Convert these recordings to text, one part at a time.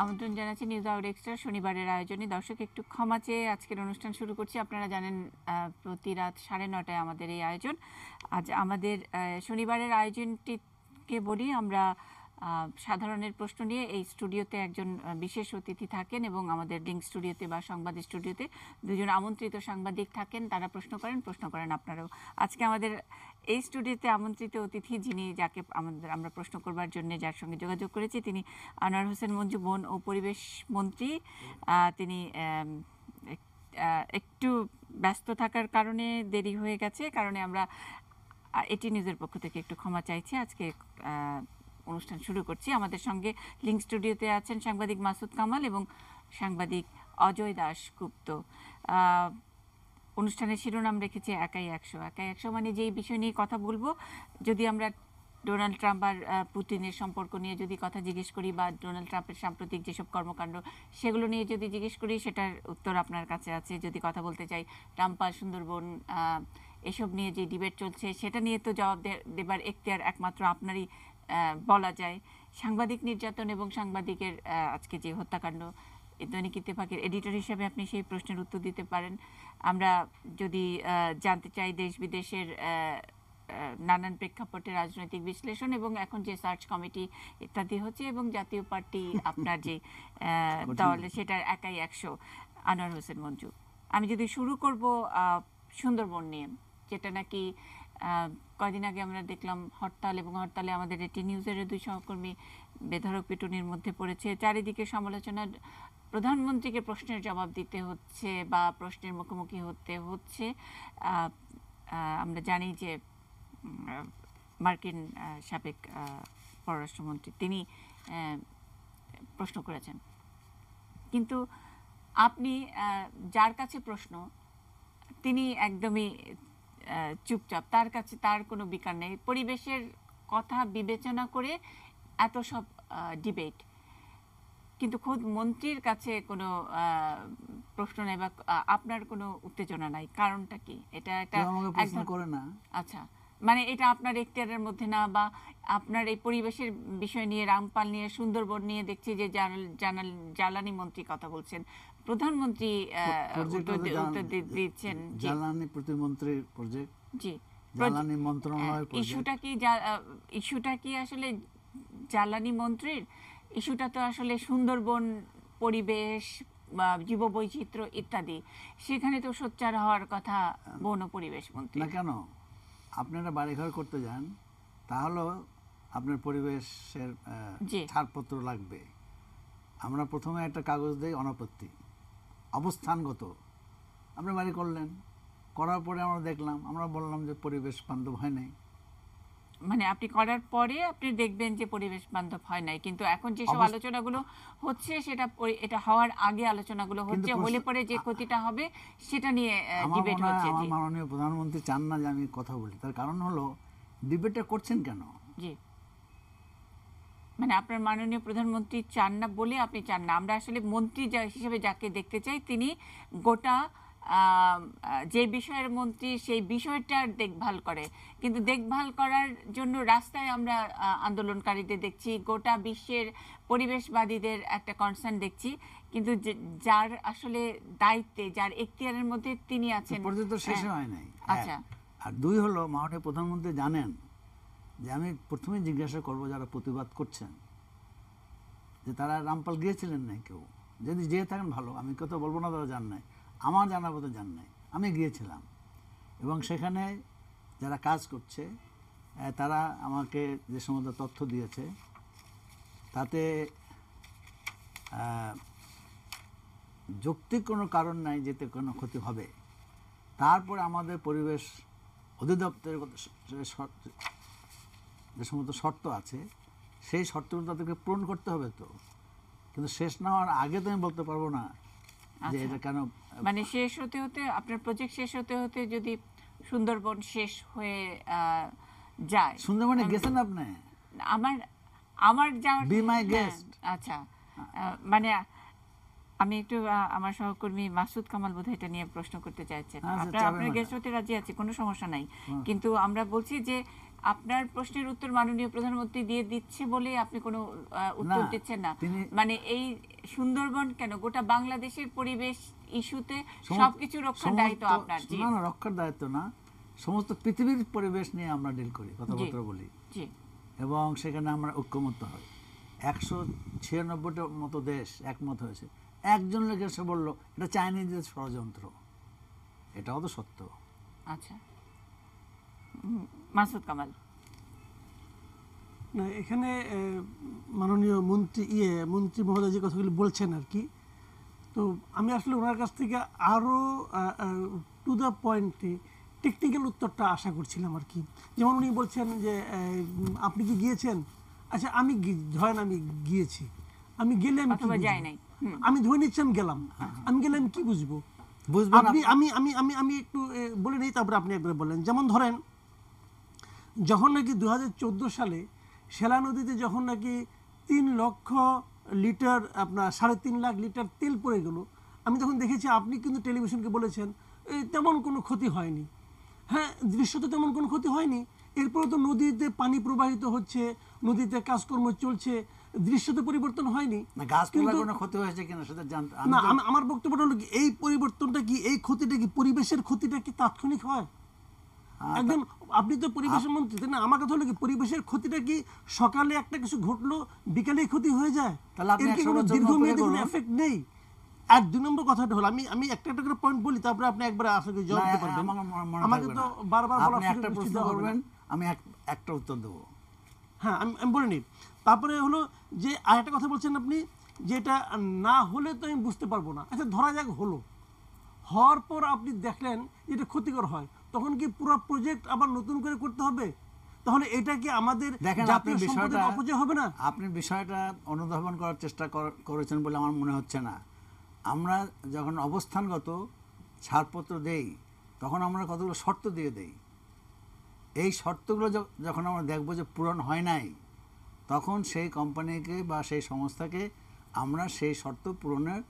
আমন্ত্রণ জানাচ্ছি news out extra শনিবারের আয়োজনে। দর্শক একটু ক্ষমা চেয়ে আজকের অনুষ্ঠান শুরু করছি। আপনারা জানেন প্রতি রাত 9:30টায় আমাদের এই আয়োজন। আজ আমাদের শনিবারের আয়োজনটিকে বলি আমরা সাধারণের প্রশ্ন নিয়ে। এই স্টুডিওতে একজন বিশেষ অতিথি থাকেন এবং আমাদের লিঙ্ক স্টুডিওতে বা সংবাদ স্টুডিওতে দুজন আমন্ত্রিত সাংবাদিক থাকেন, তারা প্রশ্ন করেন আপনারাও। আজকে আমাদের এই স্টুডিওতে আমন্ত্রিত অতিথি যাকে আমরা প্রশ্ন করবার জন্য যার সঙ্গে যোগাযোগ করেছি তিনি আনোয়ার হোসেন মঞ্জু, বন ও পরিবেশ মন্ত্রী। তিনি একটু ব্যস্ত থাকার কারণে দেরি হয়ে গেছে, কারণে আমরা এটি নিউজের পক্ষ থেকে একটু ক্ষমা চাইছি। আজকে অনুষ্ঠান শুরু করছি। আমাদের সঙ্গে লিঙ্ক স্টুডিওতে আছেন সাংবাদিক মাসুদ কামাল এবং সাংবাদিক অজয় দাশগুপ্ত। অনুষ্ঠানের শিরোনাম রেখেছে একাই 100। একাই 100 মানে যেই বিষয় নিয়ে কথা বলবো, যদি আমরা ডোনাল্ড ট্রাম্প আর পুতিনের সম্পর্ক নিয়ে যদি কথা জিজ্ঞেস করি বা ডোনাল্ড ট্রাম্পের সাম্প্রতিক যেসব কর্মকাণ্ড সেগুলো নিয়ে যদি জিজ্ঞেস করি, সেটার উত্তর আপনার কাছে আছে। যদি কথা বলতে চাই রামপাল, সুন্দরবন, এসব নিয়ে যে ডিবেট চলছে সেটা নিয়ে তো জবাব দেবার এখতিয়ার একমাত্র আপনারই বলা যায়। সাংবাদিক নির্যাতন এবং সাংবাদিকের আজকে যে হত্যাকাণ্ড, দৈনিক ইত্তেফাকের এডিটর হিসেবে আপনি সেই প্রশ্নের উত্তর দিতে পারেন। আমরা যদি জানতে চাই দেশ বিদেশের নানান প্রেক্ষাপটে রাজনৈতিক বিশ্লেষণ এবং এখন যে সার্চ কমিটি ইত্যাদি হচ্ছে এবং জাতীয় পার্টি আপনার যে দল সেটার একাই 100, আনোয়ার হোসেন মঞ্জু। আমি যদি শুরু করব সুন্দরবন নিয়ে, যেটা নাকি কয়দিন আগে আমরা দেখলাম হরতাল, এবং হরতালে আমাদের এটি নিউজের 2 সহকর্মী বেধড়ক পিটুনির মধ্যে পড়েছে। চারিদিকে সমালোচনা, প্রধানমন্ত্রীকে প্রশ্নের জবাব দিতে হচ্ছে বা প্রশ্নের মুখোমুখি হতে হচ্ছে। আমরা জানি যে মার্কিন সাবেক পররাষ্ট্রমন্ত্রী তিনি প্রশ্ন করেছেন, কিন্তু আপনি যার কাছে প্রশ্ন তিনি একদমই চুপচাপ, তার কাছে তার কোনো বিকার নেই। পরিবেশের কথা বিবেচনা করে এত সব ডিবেট, কিন্তু খোদ মন্ত্রীর কাছে কোনো প্রশ্ন নেই বা আপনার কোনো উত্তেজনা নাই। কারণটা কি? এটা একটা প্রশ্ন করে না। আচ্ছা, মানে এটা আপনার এখতিয়ারের মধ্যে না, বা আপনার এই পরিবেশের বিষয় নিয়ে, রামপাল নিয়ে, সুন্দরবন নিয়ে দেখছি যে জ্বালানি মন্ত্রী কথা বলছেন, প্রধানমন্ত্রী উত্তর দিচ্ছেন। জ্বালানি প্রতিমন্ত্রীর প্রজেক্ট, জি, জ্বালানি মন্ত্রণালয়ের ইস্যুটা কি আসলে জ্বালানি মন্ত্রীর? ইস্যুটা তো আসলে সুন্দরবন, পরিবেশ, জীববৈচিত্র্য ইত্যাদি। সেখানে তো সোচ্চার হওয়ার কথা বন ও পরিবেশ মন্ত্রী। না কেন? আপনারা বাড়িঘর করতে যান, তাহলেও আপনার পরিবেশের ছাড়পত্র লাগবে। আমরা প্রথমে একটা কাগজ দিই অনাপত্তি, অবস্থানগত। আপনি বাড়ি করলেন, করার পরে আমরা দেখলাম, আমরা বললাম যে পরিবেশ বান্ধব হয় নাই। মানে আপনি করার পরে আপনি দেখবেন যে পরিবেশ বান্ধব হয় নাই, কিন্তু এখন যেসব আলোচনাগুলো হচ্ছে সেটা এটা হওয়ার আগে আলোচনাগুলো হচ্ছে, হলে পরে যে ক্ষতিটা হবে সেটা নিয়ে ডিবেট হচ্ছে। আমার মাননীয় প্রধানমন্ত্রী চান না যে আমি কথা বলি, তার কারণ হলো ডিবেটটা করছেন কেন? জি, মানে আপনার মাননীয় প্রধানমন্ত্রী চান না বলে আপনি চান না। আমরা আসলে মন্ত্রী হিসেবে যাকে দেখতে চাই তিনি গোটা যে বিষয়ের মন্ত্রী সেই বিষয়টার দেখভাল করে, কিন্তু দেখভাল করার জন্য রাস্তায় আমরা আন্দোলনকারীদের দেখছি, গোটা বিশ্বের পরিবেশবাদীদের একটা কনসার্ন দেখছি, কিন্তু যার আসলে দায়িত্বে, যার এখতিয়ারের মধ্যে তিনি আছেন পর্যন্ত শেষ হয় নাই। আচ্ছা, আর 2 হলো মাননীয় প্রধানমন্ত্রী জানেন যে আমি প্রথমে জিজ্ঞাসা করব যারা প্রতিবাদ করছেন যে তারা রামপাল গিয়েছিলেন নাই কেউ, যদি যেয়ে থাকেন ভালো, আমি কথা বলবো না তারা যান নাই, আমার জানার মতো যান নাই, আমি গিয়েছিলাম। এবং সেখানে যারা কাজ করছে তারা আমাকে যে সমস্ত তথ্য দিয়েছে তাতে যৌক্তিক কোনো কারণ নাই যেতে কোনো ক্ষতি হবে। তারপরে আমাদের পরিবেশ অধিদপ্তরের যে সমস্ত শর্ত আছে সেই শর্তগুলো তাদেরকে পূরণ করতে হবে। তো কিন্তু শেষ না হওয়ার আগে তো আমি বলতে পারবো না যে এটা কেন। মানে শেষ হতে হতে, আপনার প্রজেক্ট শেষ হতে হতে যদি সুন্দরবন শেষ হয়ে যায়। সুন্দরবনে গেছেন আপনি? আমার যাওয়ার, বি মাই গেস্ট। আচ্ছা, মানে আমি একটু আমার সহকর্মী মাসুদ কামাল বোধহয় এটা নিয়ে প্রশ্ন করতে চাইছেন। আপনার গেস্ট হতে রাজি আছে, কোনো সমস্যা নাই, কিন্তু আমরা বলছি যে আপনার প্রশ্নের উত্তর মাননীয় প্রধানমন্ত্রী দিয়ে দিচ্ছে বলে আপনি কোনো উত্তর না, দিচ্ছেন না। তিনি- মানে এই সুন্দরবন কেন, গোটা বাংলাদেশের পরিবেশ ইস্যুতে সমস্ত- সবকিছু রক্ষার দায়িত্ব সমস্ত- আপনার। জি না না, রক্ষার দায়িত্ব না, সমস্ত পৃথিবীর পরিবেশ নিয়ে আমরা ডিল করি, কথাবার্তা বলি, জি এবং সেখানে আমরা ঐক্যমত্য হই। 196টার মতো দেশ একমত হয়েছে। একজন লোক এসে বললো এটা চাইনিজদের ষড়যন্ত্র, এটাও তো সত্য। আচ্ছা, মাসুদ কামাল। না এখানে মাননীয় মন্ত্রী মহোদয় যে কথাগুলি বলছেন আর কি, তো আমি আসলে ওনার কাছ থেকে আরও টু দ্য পয়েন্টে টেকনিক্যাল উত্তরটা আশা করছিলাম আর কি। যেমন উনি বলছেন যে আপনি কি গিয়েছেন, আচ্ছা আমি ধরেন আমি গিয়েছি, আমি গেলে আমি কি অথবা বুঝবো? যাই নাই। আমি ধরে নিচ্ছি আমি গেলাম, আমি গেলে আমি কি বুঝবো? বুঝবেন আপনি আমি আমি আমি আমি একটু বলে নেই, তারপরে আপনি একবার বললেন। যেমন ধরেন যখন নাকি 2014 সালে সেলা নদীতে যখন নাকি 3 লক্ষ লিটার আপনার 3.5 লাখ লিটার তেল পড়ে গেল, আমি তখন দেখেছি আপনি কিন্তু টেলিভিশনকে বলেছেন তেমন কোনো ক্ষতি হয়নি। হ্যাঁ, দৃশ্যত তেমন কোনো ক্ষতি হয়নি। এরপরে তো নদীতে পানি প্রবাহিত হচ্ছে, নদীতে কাজকর্ম চলছে, দৃশ্যতে পরিবর্তন হয়নি। না, গাছপালার কোনো ক্ষতি হয়েছে কিনা সেটা জানতে না, আমার বক্তব্যটা হলো কি, এই পরিবর্তনটা কি, এই ক্ষতিটা কি, পরিবেশের ক্ষতিটা কি তাৎক্ষণিক হয়? একদম, আপনি তো পরিবেশের মন্ত্রী, তাই না? আমার কথা হলো কি, পরিবেশের ক্ষতিটা কি সকালে একটা কিছু ঘটলো বিকালেই ক্ষতি হয়ে যায়? তাহলে আপনি এর কি 100 কোনো বছর দীর্ঘমেয়াদী মতো কোনো বলুন। এফেক্ট নেই? আর 2 নম্বর কথাটা হলো, আমি একটা একটা করে পয়েন্ট বলি, তারপরে আপনি একবার আসলে জবাব দিতে পারবেন। আমাকে তো বারবার বলার আপনি একটা সুযোগ প্রশ্ন দেওয়া হবে না। করবেন, আমি একটা উত্তর দেবো। হ্যাঁ, আমি বলে নিই। তারপরে হলো যে আরেকটা কথা বলছেন আপনি, যেটা না হলে তো আমি বুঝতে পারবো না। আচ্ছা ধরা যাক হলো, হওয়ার পর আপনি দেখলেন এটা ক্ষতিকর হয়, তখন কি পুরো প্রজেক্ট আবার নতুন করে করতে হবে? তাহলে এটা কি আমাদের দেখেন, আপনি জাতীয় সম্পদের বিষয়টা অপচয় হবে না? আপনি বিষয়টা অনুধাবন করার চেষ্টা করেছেন বলে আমার মনে হচ্ছে না। আমরা যখন অবস্থানগত ছাড়পত্র দেই, তখন আমরা কতগুলো শর্ত দিয়ে দেই। এই শর্তগুলো যখন আমরা দেখব যে পূরণ হয় নাই, তখন সেই কোম্পানিকে বা সেই সংস্থাকে আমরা সেই শর্ত পূরণের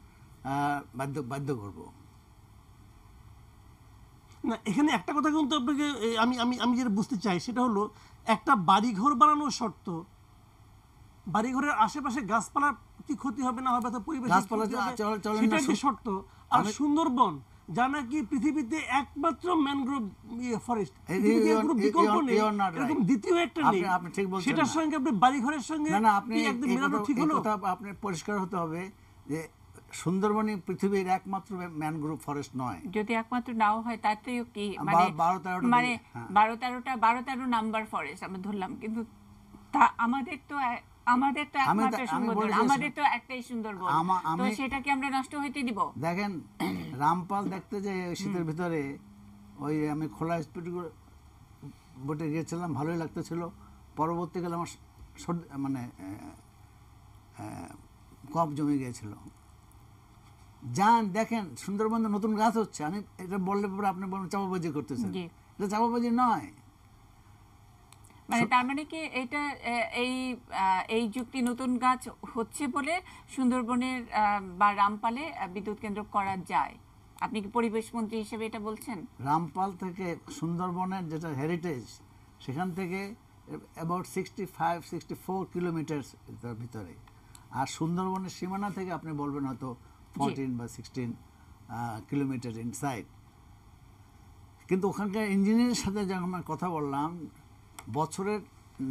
বাধ্য করব। না, এখানে একটা কথা কিন্তু আপনাকে আমি আমি আমি যেটা বুঝতে চাই সেটা হলো, একটা বাড়িঘর বানানোর শর্ত, বাড়িঘরের আশেপাশে গাছপালার কি ক্ষতি হবে না হবে, তো পরিবেশ গাছপালা চলে না, সেটা কি শর্ত? আর সুন্দরবন যা নাকি পৃথিবীতে একমাত্র ম্যানগ্রোভ ফরেস্ট, বিকল্প নেই, এরকম দ্বিতীয় একটা নেই, আপনি ঠিক বলছেন সেটার না। সঙ্গে আপনি বাড়িঘরের সঙ্গে না না, আপনি কি একদম মেলানো ঠিক হলো? আপনি পরিষ্কার হতে হবে যে সুন্দরবনই পৃথিবীর একমাত্র ম্যানগ্রোভ ফরেস্ট নয়। যদি একমাত্র নাও হয় তাতেও কি, 12-13টা মানে হ্যাঁ। 12-13 নাম্বার ফরেস্ট আমরা ধরলাম, কিন্তু তা আমাদের তো একমাত্র সুন্দরবন, আমাদের তো একটাই সুন্দরবন, তো সেটাকে আমরা নষ্ট হইতে দিব? দেখেন, রামপাল দেখতে যে শীতের ভিতরে ওই আমি খোলা স্পিড বোটে গিয়েছিলাম, ভালোই লাগতেছিল। পরবর্তীকালে আমার মানে কফ জমে গিয়েছিল। যান দেখেন, সুন্দরবনে নতুন গাছ হচ্ছে। আমি এটা বললে পরে আপনি বলেন চাপাবাজি করতেছেন, এটা চাপাবাজি নয়। মানে তার মানে কি এটা এই যুক্তি, নতুন গাছ হচ্ছে বলে সুন্দরবনের বা রামপালে বিদ্যুৎ কেন্দ্র করা যায়? আপনি কি পরিবেশ মন্ত্রী হিসেবে এটা বলছেন? রামপাল থেকে সুন্দরবনের যেটা হেরিটেজ, সেখান থেকে অ্যাবাউট 65-64 কিলোমিটার ভিতরে। আর সুন্দরবনের সীমানা থেকে আপনি বলবেন হয়তো 14 বা 16 কিলোমিটার ইনসাইড। কিন্তু ওখানকার ইঞ্জিনিয়ারের সাথে যখন আমি কথা বললাম, বছরের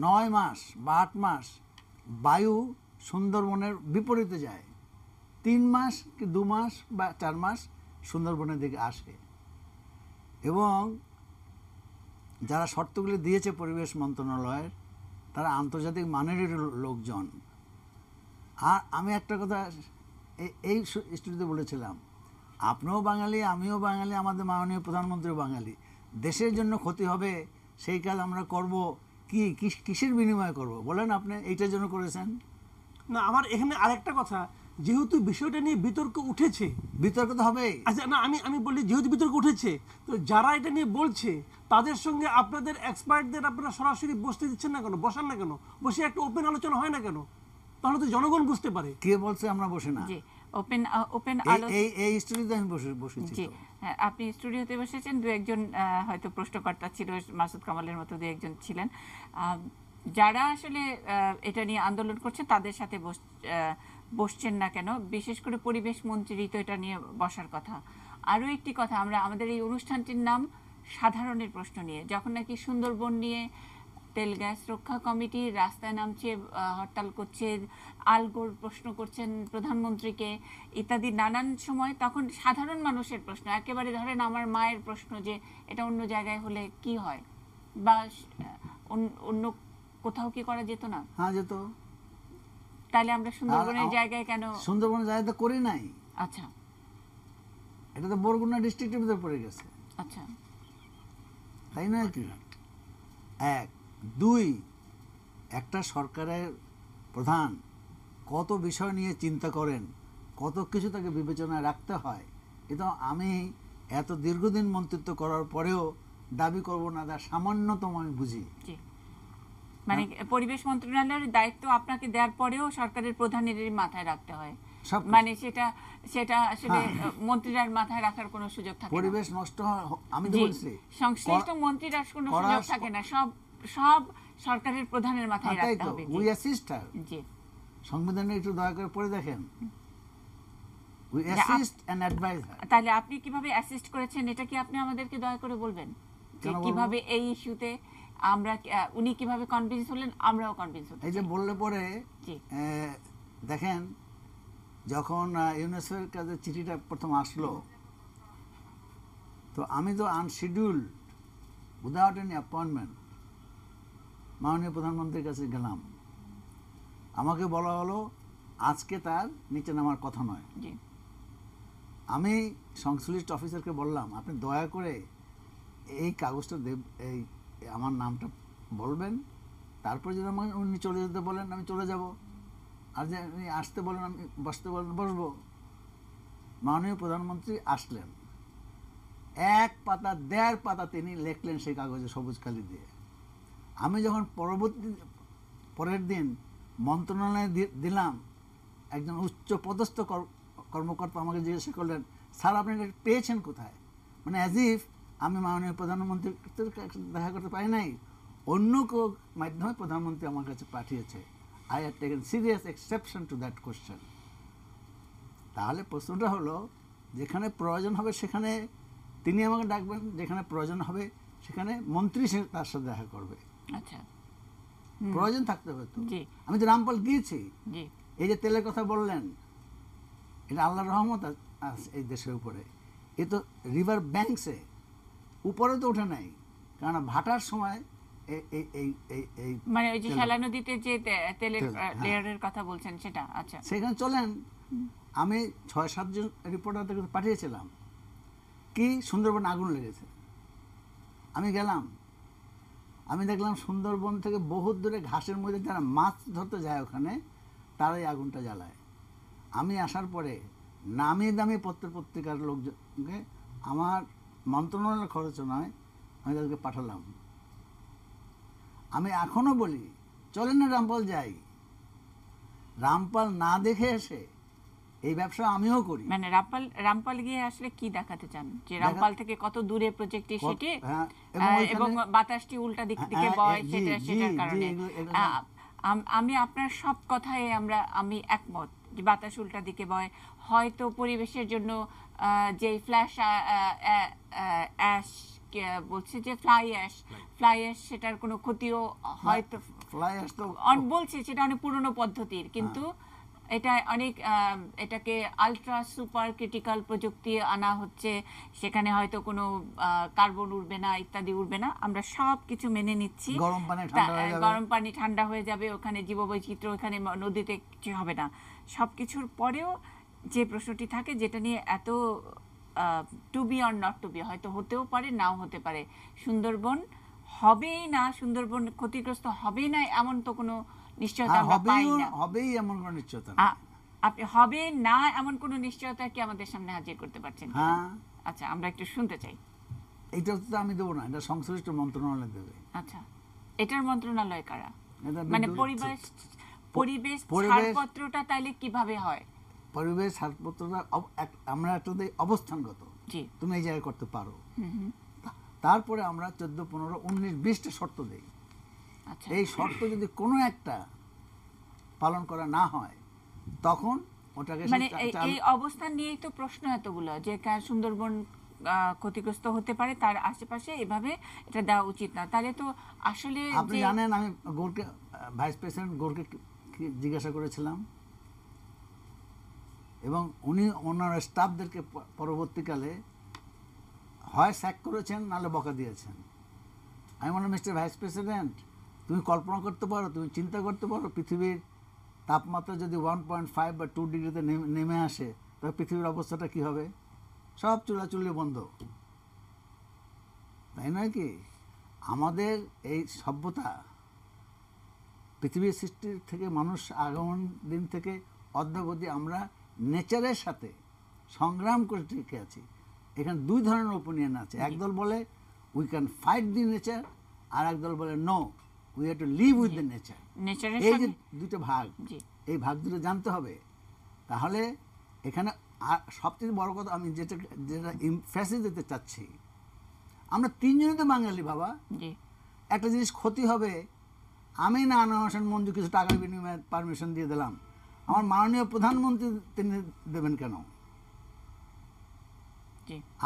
9 মাস বা 8 মাস বায়ু সুন্দরবনের বিপরীতে যায়, 3 মাস কি 2 মাস বা 4 মাস সুন্দরবনের দিকে আসে। এবং যারা শর্তগুলি দিয়েছে পরিবেশ মন্ত্রণালয়ের, তারা আন্তর্জাতিক মানেরই লোকজন। আর আমি একটা কথা এই স্টুডিওতে বলেছিলাম, আপনিও বাঙালি, আমিও বাঙালি, আমাদের মাননীয় প্রধানমন্ত্রীও বাঙালি। দেশের জন্য ক্ষতি হবে সেই কাজ আমরা করব কিসের বিনিময়ে করব বলেন? আপনি এইটার জন্য করেছেন না। আমার এখানে আরেকটা কথা, যেহেতু বিষয়টা নিয়ে বিতর্ক উঠেছে, বিতর্ক তো হবেই। আচ্ছা না, আমি বলি যেহেতু বিতর্ক উঠেছে, তো যারা এটা নিয়ে বলছে তাদের সঙ্গে আপনাদের এক্সপার্টদের আপনারা সরাসরি বসতে দিচ্ছেন না কেন? বসান না কেন? বসে একটা ওপেন আলোচনা হয় না কেন? তাহলে তো জনগণ বুঝতে পারে। কে বলছে আমরা বসে না? জি, ওপেন এই আলো। এই এই স্টুডিওতে আমি বসেছি জি, তো। হ্যাঁ, আপনি স্টুডিওতে বসেছেন, দু একজন হয়তো প্রশ্নকর্তা ছিল, মাসুদ কামালের মতো দু একজন ছিলেন। যারা আসলে এটা নিয়ে আন্দোলন করছে তাদের সাথে বসছেন না কেন, বিশেষ করে পরিবেশ মন্ত্রী তো এটা নিয়ে বসার কথা। আরও একটি কথা, আমরা আমাদের এই অনুষ্ঠানটির নাম সাধারণের প্রশ্ন নিয়ে, যখন নাকি সুন্দরবন নিয়ে তেল গ্যাস রক্ষা কমিটি রাস্তায় নামছে, হরতাল করছে, আলগোর প্রশ্ন করছেন প্রধানমন্ত্রীকে ইত্যাদি নানান সময়, তখন সাধারণ মানুষের প্রশ্ন, একেবারে ধরেন আমার মায়ের প্রশ্ন যে এটা অন্য জায়গায় হলে কি হয়, বা অন্য কোথাও কি করা যেত না? হ্যাঁ, যেত। তাহলে আমরা সুন্দরবনের জায়গায় কেন? সুন্দরবনের জায়গায় তো করি নাই। আচ্ছা এটা তো বরগুনা ডিস্ট্রিক্টের ভিতরে পড়ে গেছে, আচ্ছা, তাই নয় কি? এক, দুই, একটা সরকারের প্রধান কত বিষয় নিয়ে চিন্তা করেন, কত কিছু তাকে বিবেচনায় রাখতে হয়, এটা আমি এত দীর্ঘদিন মন্ত্রিত্ব করার পরেও দাবি করব না, তার সামান্যতম আমি বুঝি। জি, মানে পরিবেশ মন্ত্রণালয়ের দায়িত্ব আপনাকে দেওয়ার পরেও সরকারের প্রধানেরই মাথায় রাখতে হয়, সবকিছু। মানে সেটা আসলে মন্ত্রীরার মাথায় রাখার কোনো সুযোগ থাকে না। পরিবেশ নষ্ট হয়, আমি তো জি, বলছি সংশ্লিষ্ট মন্ত্রীর আর কোনো করা- সুযোগ থাকে না, সব সরকারের প্রধানের মাথায় তাই রাখতে তো, হবে। উই অ্যাসিস্ট হার। জি, সংবিধানে একটু দয়া করে পড়ে দেখেন, উই অ্যাসিস্ট এন্ড অ্যাডভাইস হার। তাহলে আপনি কিভাবে অ্যাসিস্ট করেছেন এটা কি আপনি আমাদেরকে দয়া করে বলবেন, যে কেন বলবো? কিভাবে এই ইস্যুতে আমরা উনি কিভাবে কনভিন্স হলেন, আমরাও কনভিন্স হতে এই যে চাই। বললে পরে জি, দেখেন, যখন ইউনেস্কোর কাছে চিঠিটা প্রথম আসলো, তো আমি তো আনশিডিউলড উইদাউট এনি অ্যাপয়েন্টমেন্ট মাননীয় প্রধানমন্ত্রীর কাছে গেলাম। আমাকে বলা হলো আজকে তার নিচে নামার কথা নয়। জি, আমি সংশ্লিষ্ট অফিসারকে বললাম, আপনি দয়া করে এই কাগজটা এই আমার নামটা বলবেন, তারপর যদি উনি চলে যেতে বলেন আমি চলে যাব, আর যে উনি আসতে বলেন আমি বসতে বলেন বসবো। মাননীয় প্রধানমন্ত্রী আসলেন, এক পাতা দেড় পাতা তিনি লিখলেন সেই কাগজে সবুজ কালি দিয়ে। আমি যখন পরের দিন মন্ত্রণালয়ে দিলাম, একজন উচ্চ পদস্থ কর্মকর্তা আমাকে জিজ্ঞাসা করলেন, স্যার আপনি এটা পেয়েছেন কোথায়? মানে অ্যাজ ইফ আমি মাননীয় প্রধানমন্ত্রীর দেখা করতে পারি নাই, অন্য কেউ মাধ্যমে প্রধানমন্ত্রী আমার কাছে পাঠিয়েছে। I have taken serious exception to that question. তাহলে প্রশ্নটা হলো, যেখানে প্রয়োজন হবে সেখানে তিনি আমাকে ডাকবেন, যেখানে প্রয়োজন হবে সেখানে মন্ত্রী সে তার সাথে দেখা করবে। আচ্ছা, প্রয়োজন থাকতে হবে তো। জি, আমি তো রামপাল গিয়েছি। জি, এই যে তেলের কথা বললেন, এটা আল্লাহর রহমত আছে এই দেশের উপরে। এ তো রিভার ব্যাংকসে, উপরে তো ওঠে নাই, কারণ ভাটার সময় এই মানে ওই যে শ্যালা নদীতে যে তেলের তেল, হ্যাঁ। লেয়ারের কথা বলছেন সেটা। আচ্ছা, সেখানে চলেন, আমি 6-7 জন রিপোর্টারদের কাছে পাঠিয়েছিলাম, কি সুন্দরবন আগুন লেগেছে। আমি গেলাম, আমি দেখলাম সুন্দরবন থেকে বহুত দূরে ঘাসের মধ্যে যারা মাছ ধরতে যায় ওখানে, তারাই আগুনটা জ্বালায়। আমি আসার পরে নামি দামি পত্রিকার লোকজনকে, আমার মন্ত্রণালয়ের খরচ নয়, আমি তাদেরকে পাঠালাম। আমি এখনো বলি চলেন না রামপাল যাই, রামপাল না দেখে এসে এই ব্যবসা আমিও করি। মানে রামপাল গিয়ে আসলে কি দেখাতে চান, যে রামপাল থেকে কত দূরে প্রজেক্টটি সেটি, হ্যাঁ, এবং বাতাসটি উল্টা দিক থেকে হ্যাঁ, বয়, জি, সেটার জি, কারণে এগুলো- আমি আপনার সব কথায় আমি একমত যে বাতাস উল্টা দিকে বয়, হয়তো পরিবেশের জন্য যে ফ্ল্যাশ অ্যাশ বলছে যে ফ্লাই অ্যাশ সেটার কোনো ক্ষতিও হয়তো ফ্লাই অ্যাশ তো বলছে, সেটা অনেক পুরনো পদ্ধতির, কিন্তু এটা অনেক এটাকে আলট্রা সুপার ক্রিটিক্যাল প্রযুক্তি আনা হচ্ছে, সেখানে হয়তো কোনো কার্বন উড়বে না, ইত্যাদি উড়বে না, আমরা সব কিছু মেনে নিচ্ছি। গরম পানি ঠান্ডা হয়ে যাবে, গরম পানি ঠান্ডা হয়ে যাবে, ওখানে জীববৈচিত্র্য, ওখানে নদীতে কিছু হবে না। সব কিছুর পরেও যে প্রশ্নটি থাকে, যেটা নিয়ে এত to be or not to be, হয়তো হতেও পারে নাও হতে পারে, সুন্দরবন হবেই না, সুন্দরবন ক্ষতিগ্রস্ত হবেই না এমন তো কোনো নিশ্চয়তা আমরা পাই না। হবেই এমন কোনো নিশ্চয়তা নেই। আপনি হবে না এমন কোনো নিশ্চয়তা কি আমাদের সামনে হাজির করতে পারছেন কিনা? হ্যাঁ, আচ্ছা, আমরা একটু শুনতে চাই। এইটা তো আমি দেবো না, এটা সংশ্লিষ্ট মন্ত্রণালয় দেবে। আচ্ছা, এটার মন্ত্রণালয় কারা? এটা মানে বিদ্যুৎ- পরিবেশ পরিবেশ- ছাড়পত্রটা তাইলে কিভাবে হয়? পরিবেশ ছাড়পত্রটা আমরা একটাতে অবস্থানগত, জি তুমি এই জায়গায় করতে পারো। তারপরে আমরা 14, 15, 19, 20টা শর্ত দেই। আচ্ছা এই শর্ত যদি কোনো একটা পালন করা না হয় তখন ওটাকে মানে এই অবস্থান নিয়েই তো প্রশ্ন এতগুলো যে সুন্দরবন ক্ষতিগ্রস্ত হতে পারে, তার আশেপাশে এভাবে এটা দেওয়া উচিত না। তাহলে তো আসলে আপনি জানেন আমি গোরকে ভাইস প্রেসিডেন্ট গোরকে জিজ্ঞাসা করেছিলাম এবং উনি ওনার স্টাফদেরকে পরবর্তীকালে হয় স্যাক করেছেন নাহলে বকা দিয়েছেন। আমি বললাম, মিস্টার ভাইস প্রেসিডেন্ট, তুমি কল্পনা করতে পারো, তুমি চিন্তা করতে পারো পৃথিবীর তাপমাত্রা যদি 1.5 বা 2 ডিগ্রিতে নেমে আসে তবে পৃথিবীর অবস্থাটা কি হবে? সব চুলাচুলি বন্ধ, তাই নয় কি? আমাদের এই সভ্যতা পৃথিবীর সৃষ্টির থেকে মানুষ আগমন দিন থেকে অদ্যাবধি আমরা নেচারের সাথে সংগ্রাম করে টিকে আছি। এখানে দুই ধরনের ওপিনিয়ন আছে। একদল বলে we can fight the nature, আর একদল বলে no, we have to live with the nature. এই যে দুটো ভাগ, এই ভাগ দুটো জানতে হবে। তাহলে এখানে আর সবচেয়ে বড় কথা আমি যেটা এমফ্যাসিস দিতে চাচ্ছি, আমরা তিনজনই তো বাঙালি বাবা। একটা জিনিস ক্ষতি হবে, আমি না আনোয়ার হোসেন মঞ্জু কিছু টাকার বিনিময়ে পারমিশন দিয়ে দিলাম, আমার মাননীয় প্রধানমন্ত্রী তিনি দেবেন কেন?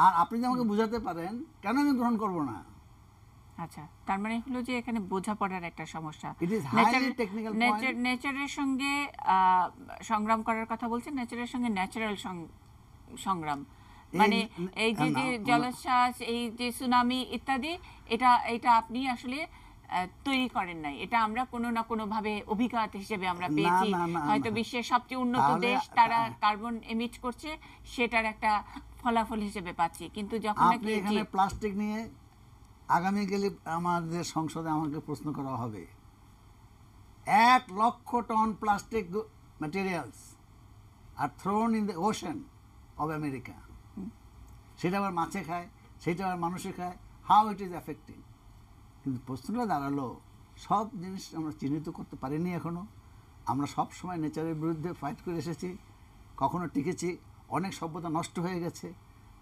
আর আপনি যে আমাকে বুঝাতে পারেন কেন আমি গ্রহণ করব না? আচ্ছা, তার মানে হলো যে এখানে বোঝাপড়ার একটা সমস্যা। It is highly technical point. নেচারের সঙ্গে সংগ্রাম করার কথা বলছেন, নেচারের সঙ্গে ন্যাচারাল সংগ্রাম, মানে এই যে যে জলোচ্ছ্বাস, এই যে সুনামি ইত্যাদি, এটা আপনি আসলে তৈরি করেন নাই, এটা আমরা কোনো না কোনো ভাবে অভিঘাত হিসেবে আমরা পেয়েছি। হয়তো বিশ্বের সবচেয়ে উন্নত দেশ তারা কার্বন এমিট করছে, সেটার একটা ফলাফল হিসেবে পাচ্ছি। কিন্তু যখন আপনি এখানে প্লাস্টিক নিয়ে আগামী গেলে আমাদের সংসদে আমাকে প্রশ্ন করা হবে, 1 লক্ষ ton plastic materials are thrown in the ocean of America. সেটা আবার মাছে খায়, সেটা আবার মানুষে খায়, হাউ ইট ইজ এফেক্টিং। কিন্তু প্রশ্নটা দাঁড়ালো, সব জিনিস আমরা চিহ্নিত করতে পারিনি এখনো। আমরা সব সময় নেচারের বিরুদ্ধে ফাইট করে এসেছি, কখনো টিকেছি, অনেক সভ্যতা নষ্ট হয়ে গেছে।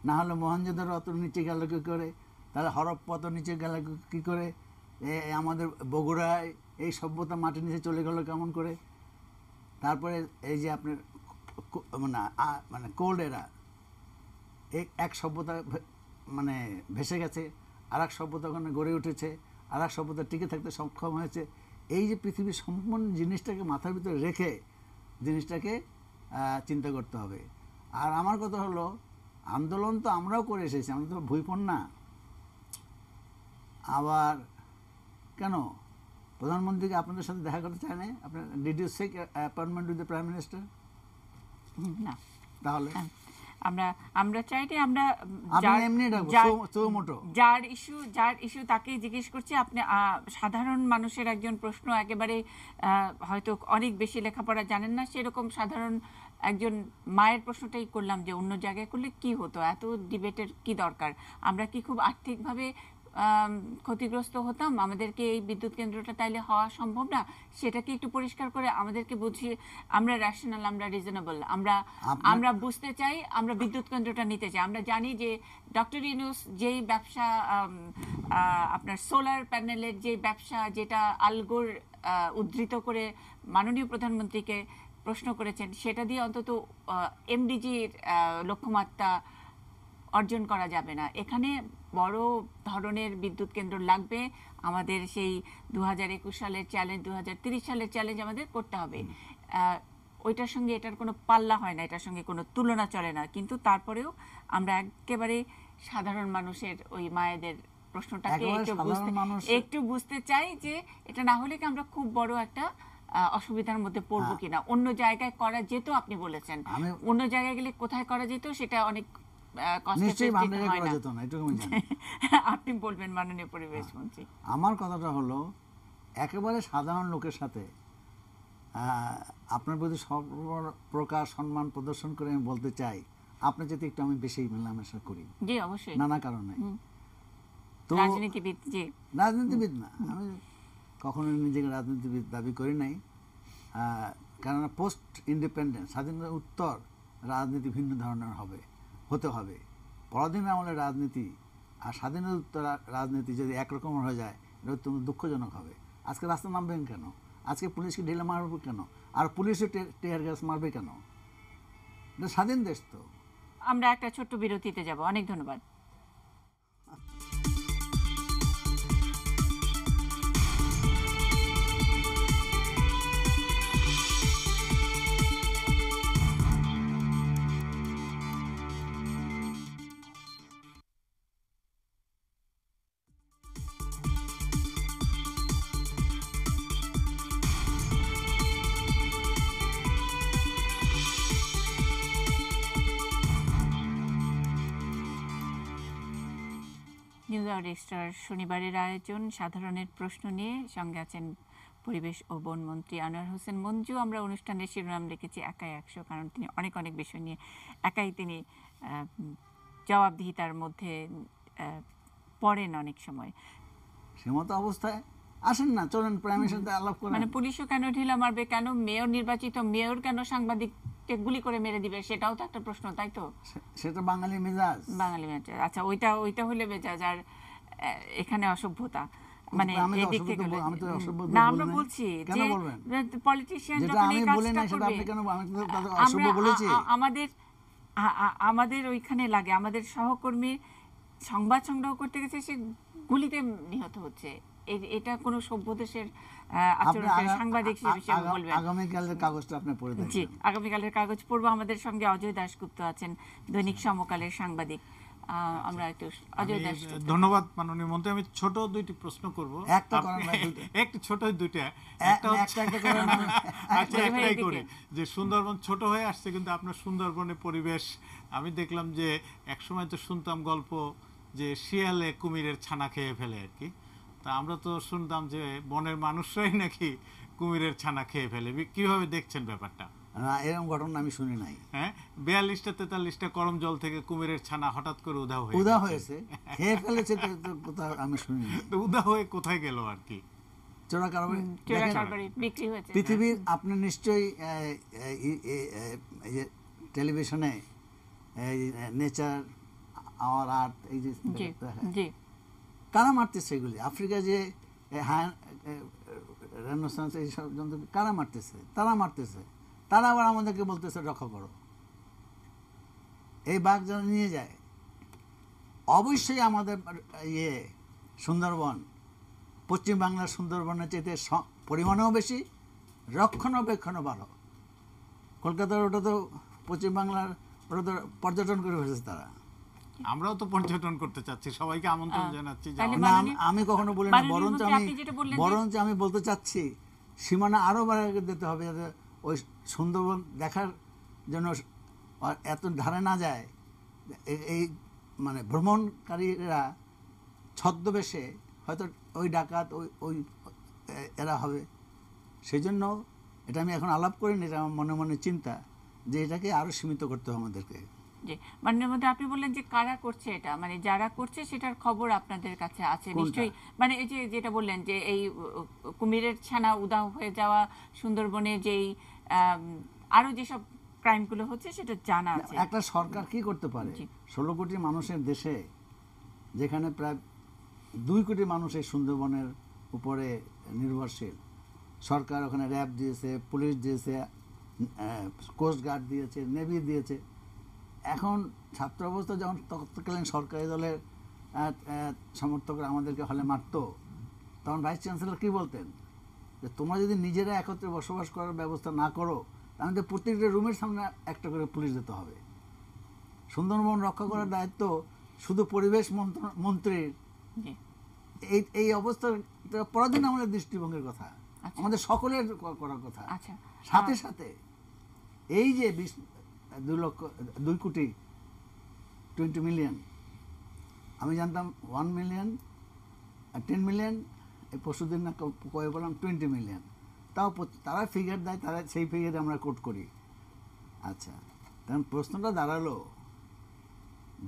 না হলে মহেঞ্জোদারো অত নিচে গেল কী করে, তাহলে হরপ্পা অত নিচে গেল কী করে, আমাদের বগুড়ায় এই সভ্যতা মাটির নিচে চলে গেল কেমন করে। তারপরে এই যে আপনার মানে কোল্ড এরা, এক সভ্যতা মানে ভেসে গেছে, আর এক সভ্যতা ওখানে গড়ে উঠেছে, আর এক সভ্যতা টিকে থাকতে সক্ষম হয়েছে। এই যে পৃথিবীর সম্পূর্ণ জিনিসটাকে মাথার ভিতরে রেখে জিনিসটাকে চিন্তা করতে হবে। আর আমার কথা হলো, আন্দোলন তো আমরাও করে এসেছি, আমরা তো ভুইপন না। আবার কেন প্রধানমন্ত্রীকে আপনাদের সাথে দেখা করতে চায় না? আপনার did you seek appointment with the prime minister? না। তাহলে আমরা চাইতে আমরা যার ইস্যু তাকে জিজ্ঞেস করছি। আপনি সাধারণ মানুষের একজন প্রশ্ন, একেবারে হয়তো অনেক বেশি লেখাপড়া জানেন না, সেরকম সাধারণ একজন মায়ের প্রশ্নটাই করলাম যে অন্য জায়গায় করলে কি হতো, এত ডিবেটের কি দরকার? আমরা কি খুব আর্থিকভাবে ক্ষতিগ্রস্ত হতাম? আমাদেরকে এই বিদ্যুৎ কেন্দ্রটা তাইলে হওয়া সম্ভব না? সেটাকে একটু পরিষ্কার করে আমাদেরকে বুঝিয়ে, আমরা রেশনাল, আমরা রিজনেবল, আমরা বুঝতে চাই, আমরা বিদ্যুৎ কেন্দ্রটা নিতে চাই। আমরা জানি যে ডক্টর ইউনূস যেই ব্যবসা, আপনার সোলার প্যানেলের যে ব্যবসা, যেটা আলগোর উদ্ধৃত করে মাননীয় প্রধানমন্ত্রীকে প্রশ্ন করেছেন, সেটা দিয়ে অন্তত এমডিজির লক্ষ্যমাত্রা অর্জন করা যাবে না। এখানে বড় ধরনের বিদ্যুৎ কেন্দ্র লাগবে। আমাদের সেই 2021 সালের চ্যালেঞ্জ, 2030 সালের চ্যালেঞ্জ আমাদের করতে হবে। ওইটার সঙ্গে এটার কোনো পাল্লা হয় না, এটার সঙ্গে কোনো তুলনা চলে না। কিন্তু আমরা একেবারে সাধারণ মানুষের ওই মায়েদের প্রশ্নটাকে একটু বুঝতে চাই যে এটা না হলে কি আমরা খুব বড় একটা অসুবিধার মধ্যে পড়বো কিনা। অন্য জায়গায় করা যেত, আপনি বলেছেন অন্য জায়গায় গেলে কোথায় করা যেত, সেটা অনেক আপনি বলবেন মাননীয় পরিবেশ মন্ত্রী। আমার কথাটা হলো, একেবারে সাধারণ লোকের সাথে আপনার প্রতি সর্বপ্রকার সম্মান প্রদর্শন করে আমি বলতে চাই, আপনার যাতে একটু আমি বেশি মেলামেশা করি। জি অবশ্যই, নানা কারণে। তো রাজনীতিবিদ না, আমি কখনো নিজেকে রাজনীতিবিদ দাবি করি নাই। কেননা পোস্ট ইন্ডিপেন্ডেন্স, স্বাধীনতার উত্তর রাজনীতি ভিন্ন ধরনের হতে হবে। পরাধীন আমলের রাজনীতি আর স্বাধীনতা রাজনীতি যদি একরকম হয়ে যায়, এটা অত্যন্ত দুঃখজনক হবে। আজকে রাস্তা নামবেন কেন? আজকে পুলিশকে ঢিলে মারবে কেন? আর পুলিশও টিয়ার গ্যাস মারবে কেন? এটা স্বাধীন দেশ তো। আমরা একটা ছোট্ট বিরতিতে যাব। অনেক ধন্যবাদ। নিউজ আওয়ার এক্সট্রার শনিবারের আয়োজন সাধারণের প্রশ্ন নিয়ে, সঙ্গে আছেন পরিবেশ ও বন মন্ত্রী আনোয়ার হোসেন মঞ্জু। আমরা অনুষ্ঠানের শিরোনাম রেখেছি একাই 100, কারণ তিনি অনেক অনেক বিষয় নিয়ে একাই তিনি জবাবদিহিতার মধ্যে পড়েন অনেক সময়। সে মতো অবস্থায় আসেন না, চলেন প্রাইম মিনিস্টারের সাথে আলাপ করেন। মানে পুলিশও কেন ঢিলা মারবে, কেন মেয়র নির্বাচিত মেয়র কেন সাংবাদিককে গুলি করে মেরে দিবে, সেটাও তো একটা প্রশ্ন, তাই তো? সেটা বাঙালি মেজাজ। বাঙালি মেজাজ, আচ্ছা ওইটা হলে মেজাজ, আর এখানে অসভ্যতা। মানে আমি তো এদিক থেকে আমি তো অসভ্য না, বলি আমরা নাই। বলছি কেন যে বলবেন? পলিটিশিয়ান যেটা যখন আমি এই বলি কাজটা নাই সেটা করবে, আপনি কেন? আমি তো তাদের অসভ্য বলেছি? আমাদের ওইখানে লাগে, আমাদের সহকর্মী সংবাদ সংগ্রহ করতে গেছে, সে গুলিতে নিহত হচ্ছে। এটা কোনো সভ্য দেশের আচরণ, সাংবাদিক হিসেবে বলবেন? আগামীকালের কাগজটা আপনি পড়ে দেখবেন। জি, আগামীকালের কাগজ পড়বো। আমাদের সঙ্গে অজয় দাশগুপ্ত আছেন, দৈনিক সমকালের সাংবাদিক। আমরা একটু অজয় দাশগুপ্ত। ধন্যবাদ মাননীয় মন্ত্রী। আমি ছোট দুইটি প্রশ্ন করব। একটা করেন না, দুইটা? একটু ছোট দুইটা। একটা করেন। আচ্ছা, একটাই করি। যে সুন্দরবন ছোট হয়ে আসছে, কিন্তু আপনার সুন্দরবনের পরিবেশ আমি দেখলাম যে একসময় তো শুনতাম গল্প যে শিয়ালে কুমিরের ছানা খেয়ে ফেলে আর কি। তা আমরা তো শুনতাম যে বনের মানুষরাই নাকি কুমিরের ছানা খেয়ে ফেলে। কিভাবে দেখছেন ব্যাপারটা? না, এরকম ঘটনা আমি শুনি নাই। হ্যাঁ, 42টা 43টা করম জল থেকে কুমিরের ছানা হঠাৎ করে উদা হয়েছে, খেয়ে ফেলেছে, কোথাও আমি শুনি নাই। তো উদা হয়ে কোথায় গেল আর কি? চোরাকারবারি বিক্রি হয়েছে। পৃথিবীর আপনি নিশ্চয়ই টেলিভিশনে নেচার আওয়ার আর্থ, এই যে কারা মারতেছে এগুলি, আফ্রিকা যে রেনোসান্স এই সব জন্তু কারা মারতেছে? তারা মারতেছে। তারা আবার আমাদেরকে বলতেছে রক্ষা করো। এই বাঘ যেন নিয়ে যায়। অবশ্যই আমাদের সুন্দরবন, পশ্চিম বাংলার সুন্দরবনের চাইতে পরিমাণেও বেশি, রক্ষণাবেক্ষণও ভালো। কলকাতার ওটা তো পশ্চিম বাংলার, ওটা তো পর্যটন করে ফেলেছে তারা। আমরাও তো পর্যটন করতে চাচ্ছি, সবাইকে আমন্ত্রণ জানাচ্ছি। আমি কখনো বলি না, বরঞ্চ আমি বলতে চাচ্ছি সীমানা আরো বাড়িয়ে দিতে হবে, যাতে ওই সুন্দরবন দেখার জন্য এত ধারে না যায়। এই মানে ভ্রমণকারীরা ছদ্মবেশে হয়তো ওই ডাকাত ওই এরা হবে। সেই জন্য এটা আমি এখন আলাপ করিনি, এটা আমার মনে মনে চিন্তা যে এটাকে আরো সীমিত করতে হবে আমাদেরকে। জি, মানে মধ্যে আপনি বললেন যে কারা করছে এটা, মানে যারা করছে সেটার খবর আপনাদের কাছে আছে নিশ্চয়ই। মানে এই যে যেটা বললেন যে এই কুমিরের ছানা উধাও হয়ে যাওয়া, সুন্দরবনে যেই আরো যেসব ক্রাইমগুলো হচ্ছে সেটা জানা আছে। একটা সরকার কি করতে পারে? 16 কোটি মানুষের দেশে, যেখানে প্রায় 2 কোটি মানুষ এই সুন্দরবনের উপরে নির্ভরশীল, সরকার ওখানে র্যাব দিয়েছে, পুলিশ দিয়েছে, কোস্ট গার্ড দিয়েছে, নেভি দিয়েছে। এখন ছাত্র অবস্থা যখন তৎকালীন সরকারি দলের সমর্থকরা আমাদেরকে হলে মারত, তখন ভাইস চ্যান্সেলর কি বলতেন যে তোমরা যদি নিজেরা একত্রে বসবাস করার ব্যবস্থা না করো, তাহলে প্রত্যেকটা রুমের সামনে একটা করে পুলিশ দিতে হবে। সুন্দরবন রক্ষা করার দায়িত্ব শুধু পরিবেশ মন্ত্রীর। এই অবস্থা পরাধীন আমাদের দৃষ্টিভঙ্গির কথা, আমাদের সকলের করার কথা। সাথে সাথে এই যে 2 কোটি 20 মিলিয়ন, আমি জানতাম 1 মিলিয়ন 10 মিলিয়ন, এই পরশুদিন না কয়ে বললাম 20 মিলিয়ন। তাও তারা ফিগার দেয়, তারা সেই ফিগারে আমরা কোট করি। আচ্ছা, তখন প্রশ্নটা দাঁড়ালো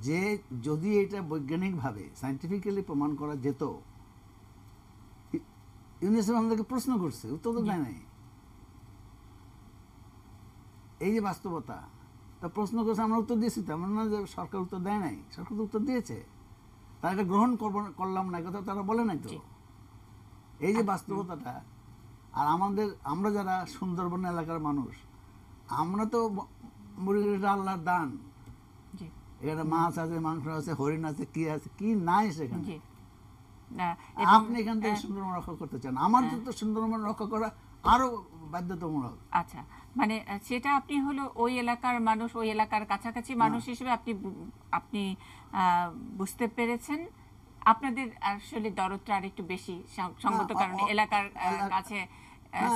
যে যদি এটা বৈজ্ঞানিকভাবে সায়েন্টিফিক্যালি প্রমাণ করা যেত, ইউনিসেফ আমাদেরকে প্রশ্ন করছে, উত্তর তো দেয় নাই। এই যে বাস্তবতা, তা প্রশ্ন করছে, আমরা উত্তর দিয়েছি, তো এমন না যে সরকার উত্তর দেয় নাই, সরকার তো উত্তর দিয়েছে। তারা এটা গ্রহণ করলাম না, কথা তারা বলে নাই তো। এই যে বাস্তবতাটা, আর আমরা যারা সুন্দরবন এলাকার মানুষ, আমরা তো মুরগিটা আল্লাহর দান, জি এখানে মাছ আছে, মাংস আছে, হরিণ আছে, কি নাই সেখানে। জি না, এবং আপনি এখান থেকে সুন্দরবন রক্ষা করতে চান, আমার তো সুন্দরবন রক্ষা করা আরো বাধ্যতামূলক। আচ্ছা, মানে সেটা আপনি হলো ওই এলাকার মানুষ, ওই এলাকার কাছাকাছি মানুষ হিসেবে আপনি বুঝতে পেরেছেন। আপনাদের আসলে দরদটা আর একটু বেশি সঙ্গত কারণে এলাকার কাছে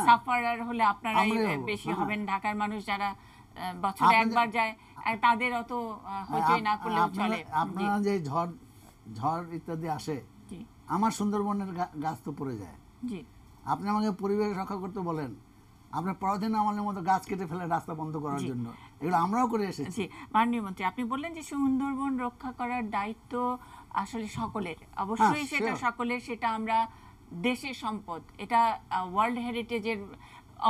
সাফারার হলে আপনারাই বেশি হবেন। ঢাকার মানুষ যারা বছরে একবার যায়, তাদের অত হইচই না করলেও চলে। আপনারা যে ঝড় ইত্যাদি আসে, আমার সুন্দরবনের গাছ তো পড়ে যায়। জি, আপনি আমাকে পরিবেশ রক্ষা করতে বলেন, আপনার পরাধীন আমলের মতো গাছ কেটে ফেলে রাস্তা বন্ধ করার জন্য, এগুলো আমরাও করে এসেছি। জি, মাননীয় মন্ত্রী, আপনি বললেন যে সুন্দরবন রক্ষা করার দায়িত্ব আসলে সকলের, অবশ্যই সেটা সকলের, সেটা আমরা দেশের সম্পদ, এটা ওয়ার্ল্ড হেরিটেজের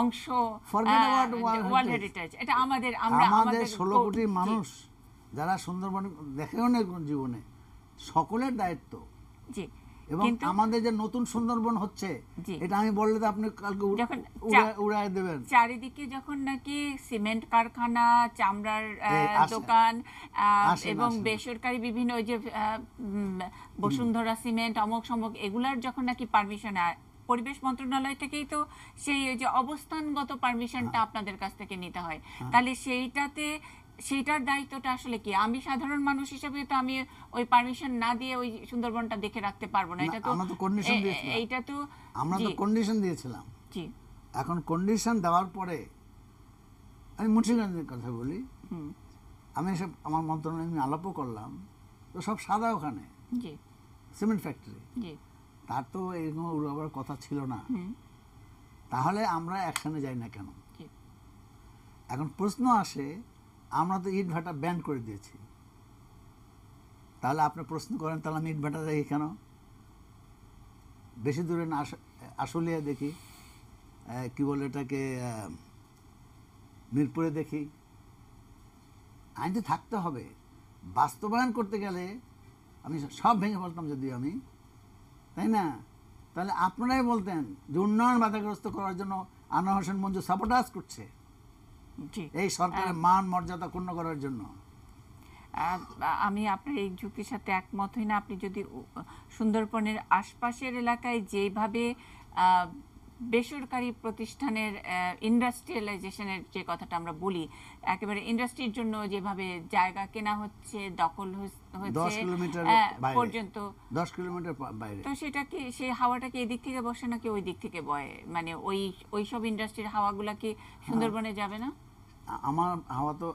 অংশ, ওয়ার্ল্ড হেরিটেজ, এটা আমাদের 16 কোটি মানুষ যারা সুন্দরবন দেখেও না জীবনে, সকলের দায়িত্ব। জি, এবং আমাদের যে নতুন সুন্দরবন হচ্ছে, এটা আমি বললে তো আপনি কালকে উড়ায় দেবেন। চারিদিকে যখন নাকি সিমেন্ট কারখানা, চামড়ার দোকান এবং বেসরকারি বিভিন্ন ওই যে বসুন্ধরা সিমেন্ট, অমক সমক, এগুলার যখন নাকি পারমিশন, পরিবেশ মন্ত্রণালয় থেকেই তো সেই ওই যে অবস্থানগত পারমিশনটা আপনাদের কাছ থেকে নিতে হয়, তাহলে সেইটার দায়িত্বটা আসলে কি? আমি সাধারণ মানুষ হিসেবে তো আমি ওই পারমিশন না দিয়ে ওই সুন্দরবনটা দেখে রাখতে পারবো না। এটা তো আমরা তো কন্ডিশন দিয়েছিলাম, এইটা তো আমরা তো কন্ডিশন দিয়েছিলাম। জি, এখন কন্ডিশন দেওয়ার পরে আমি মুন্সিগঞ্জের কথা বলি, আমি এসব আমার মন্ত্রণালয়ে আমি আলাপও করলাম, তো সব সাদা ওখানে, জি, সিমেন্ট ফ্যাক্টরি, জি, তার তো এরকম উড়াবার কথা ছিল না। তাহলে আমরা অ্যাকশনে যাই না কেন? এখন প্রশ্ন আসে, আমরা তো ইট ভাটা ব্যান করে দিয়েছি, তাহলে আপনি প্রশ্ন করেন তাহলে আমি ইট ভাটা দেখি কেন? বেশি দূরে না, আশুলিয়া দেখি, কি বলে এটাকে, মিরপুরে দেখি। আইন তো থাকতে হবে, বাস্তবায়ন করতে গেলে আমি সব ভেঙে ফেলতাম যদি আমি, তাই না? তাহলে আপনারাই বলতেন যে উন্নয়ন বাধাগ্রস্ত করার জন্য আনোয়ার হোসেন মঞ্জু সাবোটাজ করছে এই সরকারের মান মর্যাদা ক্ষুণ্ণ করার জন্য। আমি আপনার এই যুক্তির সাথে একমত হই না। আপনি যদি সুন্দরবনের আশপাশের এলাকায় যেভাবে বেসরকারি প্রতিষ্ঠানের ইন্ডাস্ট্রিয়ালাইজেশনের যে কথাটা আমরা বলি, একেবারে ইন্ডাস্ট্রির জন্য যেভাবে জায়গা কেনা হচ্ছে, দখল হচ্ছে 10 কিলোমিটার পর্যন্ত, 10 কিলোমিটার বাইরে, তো সেটা কি, সেই হাওয়াটাকে এদিক থেকে বসে নাকি ওই দিক থেকে বয়? মানে ওই সব ইন্ডাস্ট্রির হাওয়াগুলা কি সুন্দরবনে যাবে না? আমার হাওয়া তো,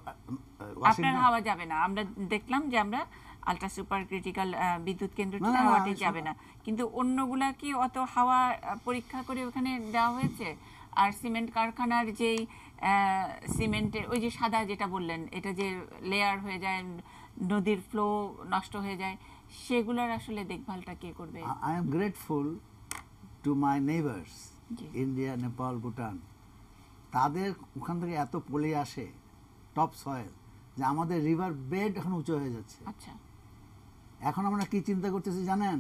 আপনার হাওয়া যাবে না। আমরা দেখলাম যে আমরা আলট্রা সুপার ক্রিটিক্যাল বিদ্যুৎ কেন্দ্রটি হাওয়াটি যাবে না, কিন্তু অন্যগুলা কি অত হাওয়া পরীক্ষা করে ওখানে দেওয়া হয়েছে? আর সিমেন্ট কারখানার যেই সিমেন্টের ওই যে সাদা যেটা বললেন, এটা যে লেয়ার হয়ে যায়, নদীর ফ্লো নষ্ট হয়ে যায়, সেগুলোর আসলে দেখভালটা কে করবে? I am grateful to my neighbours, India, Nepal, Bhutan. তাদের ওখান থেকে এত পলি আসে, টপ সয়েল, যে আমাদের রিভার বেড এখন উঁচু হয়ে যাচ্ছে। আচ্ছা, এখন আমরা কি চিন্তা করতেছি জানেন?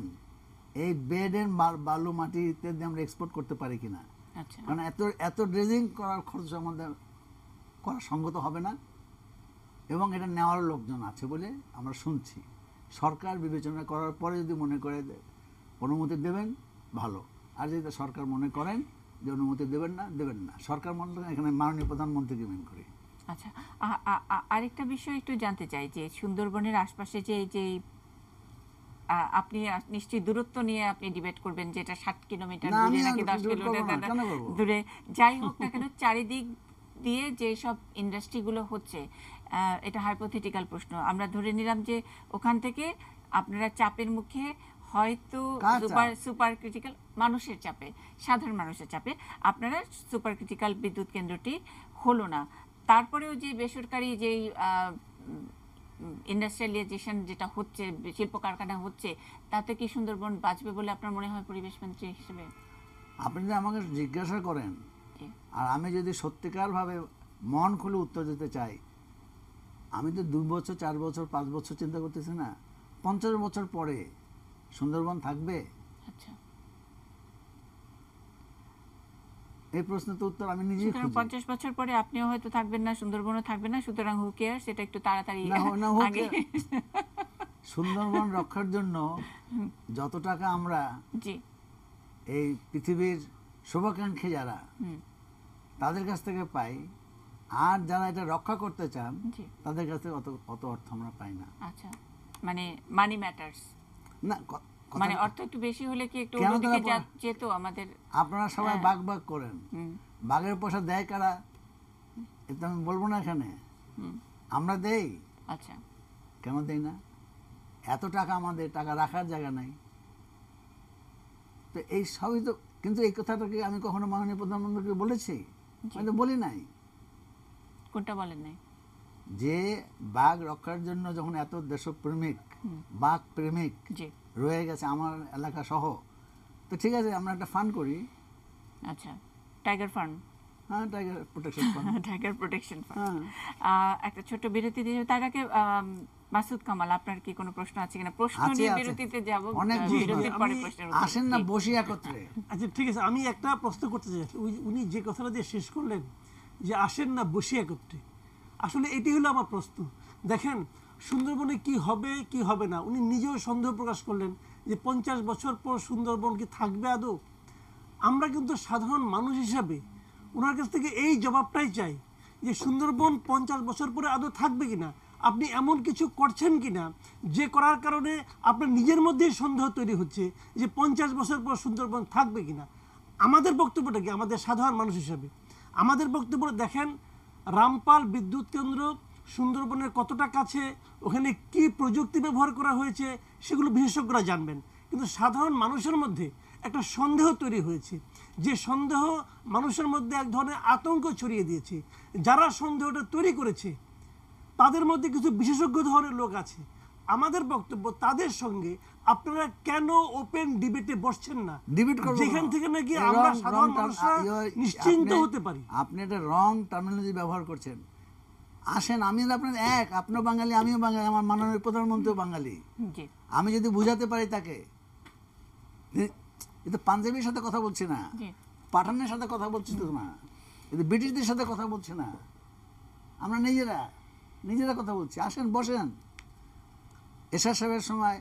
এই বেডের বালু মাটি ইত্যাদি আমরা এক্সপোর্ট করতে পারি কিনা। আচ্ছা, কারণ এত ড্রেজিং করার খরচ আমাদের করা সঙ্গত হবে না, এবং এটা নেওয়ার লোকজন আছে বলে আমরা শুনছি। সরকার বিবেচনা করার পরে যদি মনে করে অনুমতি দেবেন ভালো, আর যদি সরকার মনে করেন যে অনুমতি দেবেন না, সরকার মনে করেন এখানে মাননীয় প্রধানমন্ত্রীকে মেন করি। আচ্ছা, আরেকটা বিষয় একটু জানতে চাই যে সুন্দরবনের আশপাশে যে আপনি নিশ্চয়ই দূরত্ব নিয়ে আপনি ডিবেট করবেন, যেটা 60 কিলোমিটার দূরে নাকি 10 কিলোমিটার দূরে, যাই হোক না কেন, চারিদিক দিয়ে যে সব ইন্ডাস্ট্রিগুলো হচ্ছে, এটা হাইপোথেটিক্যাল প্রশ্ন, আমরা ধরে নিলাম যে ওখান থেকে আপনারা চাপের মুখে, হয়তো সুপার ক্রিটিক্যাল মানুষের চাপে, সাধারণ মানুষের চাপে আপনারা সুপার ক্রিটিক্যাল বিদ্যুৎ কেন্দ্রটি হলো না, তারপরেও যে বেসরকারি যেই ইন্ডাস্ট্রিয়ালাইজেশন যেটা হচ্ছে, শিল্প কারখানা হচ্ছে, তাতে কি সুন্দরবন বাঁচবে বলে আপনার মনে হয় পরিবেশ মন্ত্রী হিসেবে? আপনি যদি আমাকে জিজ্ঞাসা করেন, আর আমি যদি সত্যিকারভাবে মন খুলে উত্তর দিতে চাই, আমি তো 2 বছর 4 বছর 5 বছর চিন্তা করতেছি না, 50 বছর পরে সুন্দরবন থাকবে? আচ্ছা, এই প্রশ্নের তো উত্তর আমি নিজেই সুতরাং খুঁজি। 50 বছর পরে আপনিও হয়তো থাকবেন না, সুন্দরবনও থাকবে না, সুতরাং হু কেয়ার, সেটা একটু তাড়াতাড়ি না হোক, আগে। সুন্দরবন রক্ষার জন্য যত টাকা আমরা জি, এই পৃথিবীর শুভাকাঙ্ক্ষী যারা হুম, তাদের কাছ থেকে পাই, আর যারা এটা রক্ষা করতে চান জি, তাদের কাছ থেকে অত অর্থ আমরা পাই না। আচ্ছা, মানে মানি ম্যাটার্স, না মানে অর্থ একটু বেশি হলে কি একটু কেন অন্যদিকে তারা যেত আমাদের? আপনারা সবাই হ্যাঁ। ভাগ করেন, হুম, বাঘের পয়সা দেয় কারা? এটা আমি বলবো না এখানে, হুম, আমরা দেই। আচ্ছা, কেন দেই না? এত টাকা আমাদের, টাকা রাখার জায়গা নাই। তো এই সবই তো, কিন্তু এই কথাটাকে আমি কখনো মাননীয় প্রধানমন্ত্রীকে বলেছি? আমি তো বলি নাই। কোনটা বলেন নাই? যে বাঘ রক্ষার জন্য যখন এত দেশপ্রেমিক, বাঘ প্রেমিক জি, রয়ে গেছে আমার এলাকা সহ, তো ঠিক আছে আমরা একটা ফান্ড করি। আচ্ছা, টাইগার ফান্ড, হ্যাঁ, tiger protection fund. Tiger protection fund. হ্যাঁ, একটা ছোট বিরতি দিয়ে তার আগে মাসুদ কামাল, আপনার কি কোনো প্রশ্ন আছে কিনা? প্রশ্ন আছে, নিয়ে আছে। বিরতিতে যাব, অনেক বিরতির পরে আমি- প্রশ্নের উত্তর। আসেন না জি। বসি একত্রে। আচ্ছা ঠিক আছে, আমি একটা প্রশ্ন করতে চাই। উনি যে কথাটা দিয়ে শেষ করলেন যে আসেন না বসি একত্রে, আসলে এটি হলো আমার প্রশ্ন। দেখেন, সুন্দরবনে কি হবে কি হবে না, উনি নিজেও সন্দেহ প্রকাশ করলেন যে 50 বছর পর সুন্দরবন কি থাকবে আদৌ। আমরা কিন্তু সাধারণ মানুষ হিসাবে ওনার কাছ থেকে এই জবাবটাই চাই যে সুন্দরবন 50 বছর পরে আদৌ থাকবে কিনা। আপনি এমন কিছু করছেন কিনা যে করার কারণে আপনার নিজের মধ্যেই সন্দেহ তৈরি হচ্ছে যে 50 বছর পর সুন্দরবন থাকবে কিনা। আমাদের বক্তব্যটা কি, আমাদের সাধারণ মানুষ হিসাবে আমাদের বক্তব্য দেখেন, রামপাল বিদ্যুৎ কেন্দ্র সুন্দরবনের কতটা কাছে, ওখানে কি প্রযুক্তি ব্যবহার করা হয়েছে সেগুলো বিশেষজ্ঞরা জানবেন, কিন্তু সাধারণ মানুষের মধ্যে একটা সন্দেহ তৈরি হয়েছে, যে সন্দেহ মানুষের মধ্যে এক ধরনের আতঙ্ক ছড়িয়ে দিয়েছে। যারা সন্দেহটা তৈরি করেছে তাদের মধ্যে কিছু বিশেষজ্ঞ ধরনের লোক আছে। আমাদের বক্তব্য, তাদের সঙ্গে আপনারা কেন ওপেন ডিবেটে বসছেন না, ডিবেট করব যেখান থেকে নাকি আমরা সাধারণ মানুষরা নিশ্চিন্ত হতে পারি। আপনি একটা রং টার্মিনোলজি ব্যবহার করছেন। আসেন, আমি আপনার এক, আপনিও বাঙালি, আমিও বাঙালি, আমার মাননীয় প্রধানমন্ত্রীও বাঙালি। জি, আমি যদি বুঝাতে পারি তাকে, এটা পাঞ্জাবির সাথে কথা বলছি না, জি, পাঠানের সাথে কথা বলছি তো না, এটা ব্রিটিশদের সাথে কথা বলছি না, আমরা নিজেরা কথা বলছি। আসেন, বসেন। এরশাদ সাহেবের সময়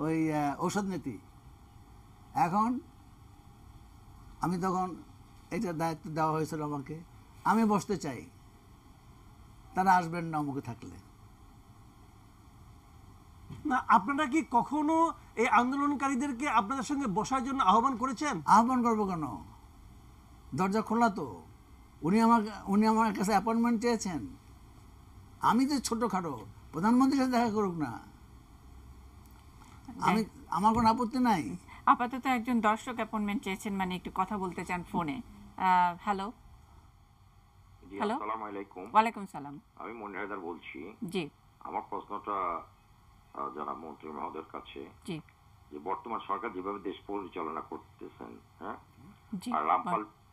ওই ঔষধ নীতি, এখন আমি তখন এটার দায়িত্ব দেওয়া হয়েছিল আমাকে, আমি বসতে চাই, তারা আসবেন না আমাকে থাকলে। না, আপনারা কি কখনো এই আন্দোলনকারীদেরকে আপনাদের সঙ্গে বসার জন্য আহ্বান করেছেন? আহ্বান করবো কেন? দরজা খোলা তো। উনি আমার কাছে অ্যাপয়েন্টমেন্ট চেয়েছেন, আমি তো ছোটখাটো, প্রধানমন্ত্রীর সাথে দেখা করুক না, আমার কোনো আপত্তি নাই। আপাতত একজন দর্শক অ্যাপয়েন্টমেন্ট চেয়েছেন, মানে একটু কথা বলতে চান ফোনে। হ্যালো, জি, হ্যালো। আসসালামু আলাইকুম। ওয়ালাইকুম সালাম। আমি মনির হায়দার বলছি। জি, আমার প্রশ্নটা যারা মন্ত্রী মহোদয়ের কাছে, জি, যে বর্তমান সরকার যেভাবে দেশ পরিচালনা করতেছেন, হ্যাঁ, জি, আর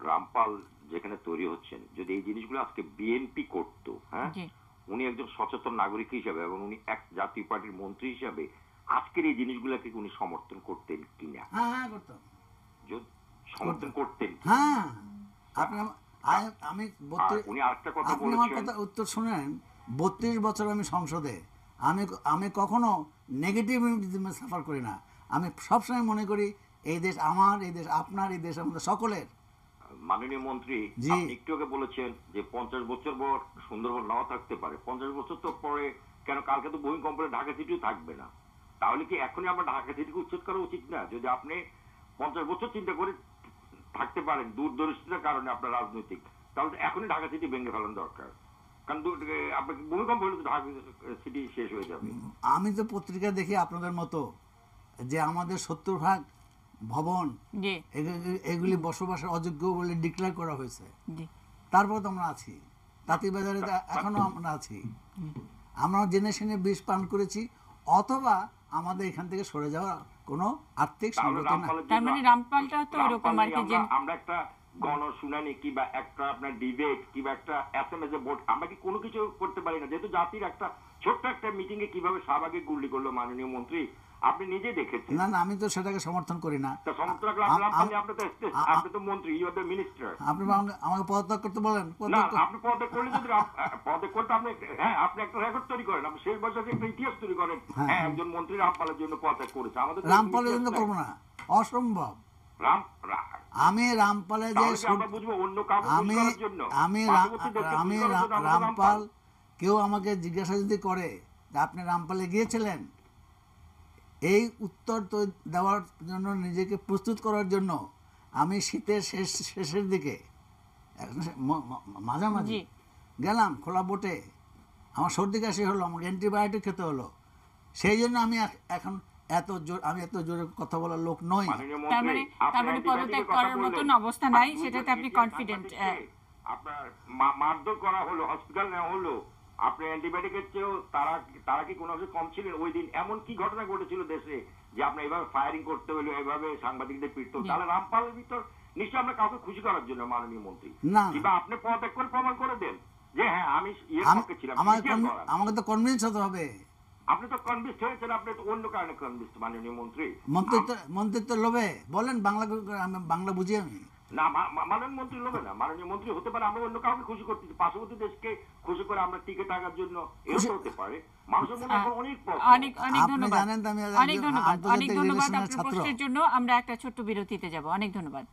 রামপাল যেখানে তৈরি হচ্ছেন, যদি এই জিনিসগুলো আজকে বিএনপি করতো, হ্যাঁ, জি, উনি একজন সচেতন নাগরিক হিসাবে এবং উনি এক জাতীয় পার্টির মন্ত্রী হিসাবে আজকের এই জিনিসগুলোকে উনি সমর্থন করতেন কিনা? হ্যাঁ, করতাম। যদি সমর্থন করতেন কিনা? হ্যাঁ, আমি আর উনি আরেকটা কথা আপনি আমার বলেছেন, কথা উত্তর শুনেন। 32 বছর আমি সংসদে, আমি কখনো নেগেটিভ সাফার করি না। আমি সবসময় মনে করি এই দেশ আমার, এই দেশ আপনার, এই দেশ আমাদের সকলের। মাননীয় মন্ত্রী, জি। আপনি একটু আগে বলেছেন যে 50 বছর পর সুন্দরবন নাও থাকতে পারে। 50 বছর তো পরে কেন, কালকে তো ভূমিকম্পে ঢাকা সিটিও থাকবে না। তাহলে কি এখনই আমরা ঢাকা সিটিকে উচ্ছেদ করা উচিত না? যদি আপনি 50 বছর চিন্তা করে থাকতে পারেন দূরদর্শিতার কারণে আপনার রাজনৈতিক, তাহলে এখনই ঢাকা সিটি ভেঙে ফেলানো দরকার। কারণ আপনার ভূমিকম্প হলে তো ঢাকা সিটি শেষ হয়ে যাবে। আমি তো পত্রিকা দেখি আপনাদের মতো যে আমাদের 70% ভবন জি, এগুলি বসবাসের অযোগ্য বলে ডিক্লেয়ার করা হয়েছে। জি, তারপর তো আমরা আছি, তাঁতিবাজারে তো এখনো আমরা আছি। আমরা জেনে শুনে বিষ পান করেছি, অথবা আমাদের এখান থেকে সরে যাওয়ার কোনো আর্থিক তাহলে সম্ভাবনা নাই। রামপালের তার জন্য- মানে রামপালটা তো ওরকম আর কি, আমরা একটা গণশুনানি কিংবা একটা আপনার ডিবেট কিংবা একটা SMS এ ভোট, আমরা কি কোনো কিছু করতে পারি না? যেহেতু জাতির একটা ছোট্ট একটা মিটিং এ কিভাবে শাহবাগে গুলি করলো মাননীয় মন্ত্রী, আপনি নিজে দেখেছেন। না না, আমি তো সেটাকে সমর্থন করি না। তা সমর্থন রাখলে আপনি তো মন্ত্রী, ইউ আর দ্য মিনিস্টার। আপনি আমাকে পদত্যাগ করতে বলেন। না, আপনি পদত্যাগ করলে যদি পদত্যাগ করতে আপনি আপনি একটা রেকর্ড তৈরি করেন, আপনি শেষ বছর একটা ইতিহাস তৈরি করেন। হ্যাঁ, একজন মন্ত্রী রামপালের জন্য পদত্যাগ করেছে। আমাদের রামপালের জন্য করবো না, অসম্ভব। আমি রামপালে যে আমি রামপাল, কেউ আমাকে জিজ্ঞাসা যদি করে যে আপনি রামপালে গিয়েছিলেন, এই উত্তর তো দেওয়ার জন্য নিজেকে প্রস্তুত করার জন্য আমি শীতের শেষের দিকে মাঝামাঝি গেলাম খোলা বোটে, আমার সর্দি কাশি হলো, আমাকে অ্যান্টিবায়োটিক খেতে হলো। সেই জন্য আমি এখন এত জোরে কথা বলার লোক নই। তার মানে পদত্যাগ করার মতন অবস্থা নাই, সেটাতে আপনি কনফিডেন্ট। আপনার মারধর করা হলো, হসপিটাল নেওয়া হলো, আপনি অ্যান্টিবায়োটিকের চেয়েও তারা কি কোনো কম ছিলেন ওই দিন? এমন কি ঘটনা ঘটেছিল দেশে যে আপনার এভাবে ফায়ারিং করতে হলো, এভাবে সাংবাদিকদের পিটতে হলো? তাহলে রামপালের ভিতর নিশ্চয়ই আমরা কাউকে খুশি করার জন্য মাননীয় মন্ত্রী, কিংবা আপনি পদত্যাগ করে প্রমাণ করে দেন যে হ্যাঁ আমি ইয়ের পক্ষে ছিলাম। আমাকে তো কনভিন্স হতে হবে। আপনি তো কনভিন্স হয়েছেন, আপনি তো অন্য কারণে কনভিন্স মাননীয় মন্ত্রী। মন্ত্রিত্ব লোভে বলেন, বাংলা বুঝি আমি না, মাননীয় মন্ত্রী লোভে না, মাননীয় মন্ত্রী হতে পারে আমরা অন্য কাউকে খুশি করতে, পার্শ্ববর্তী দেশকে খুশি করে আমরা টিকে থাকার জন্য এও হতে পারে। মানুষের মনে অনেক ধন্যবাদ, অনেক ধন্যবাদ আপনার প্রশ্নের জন্য। আমরা একটা ছোট্ট বিরতিতে যাব। অনেক ধন্যবাদ।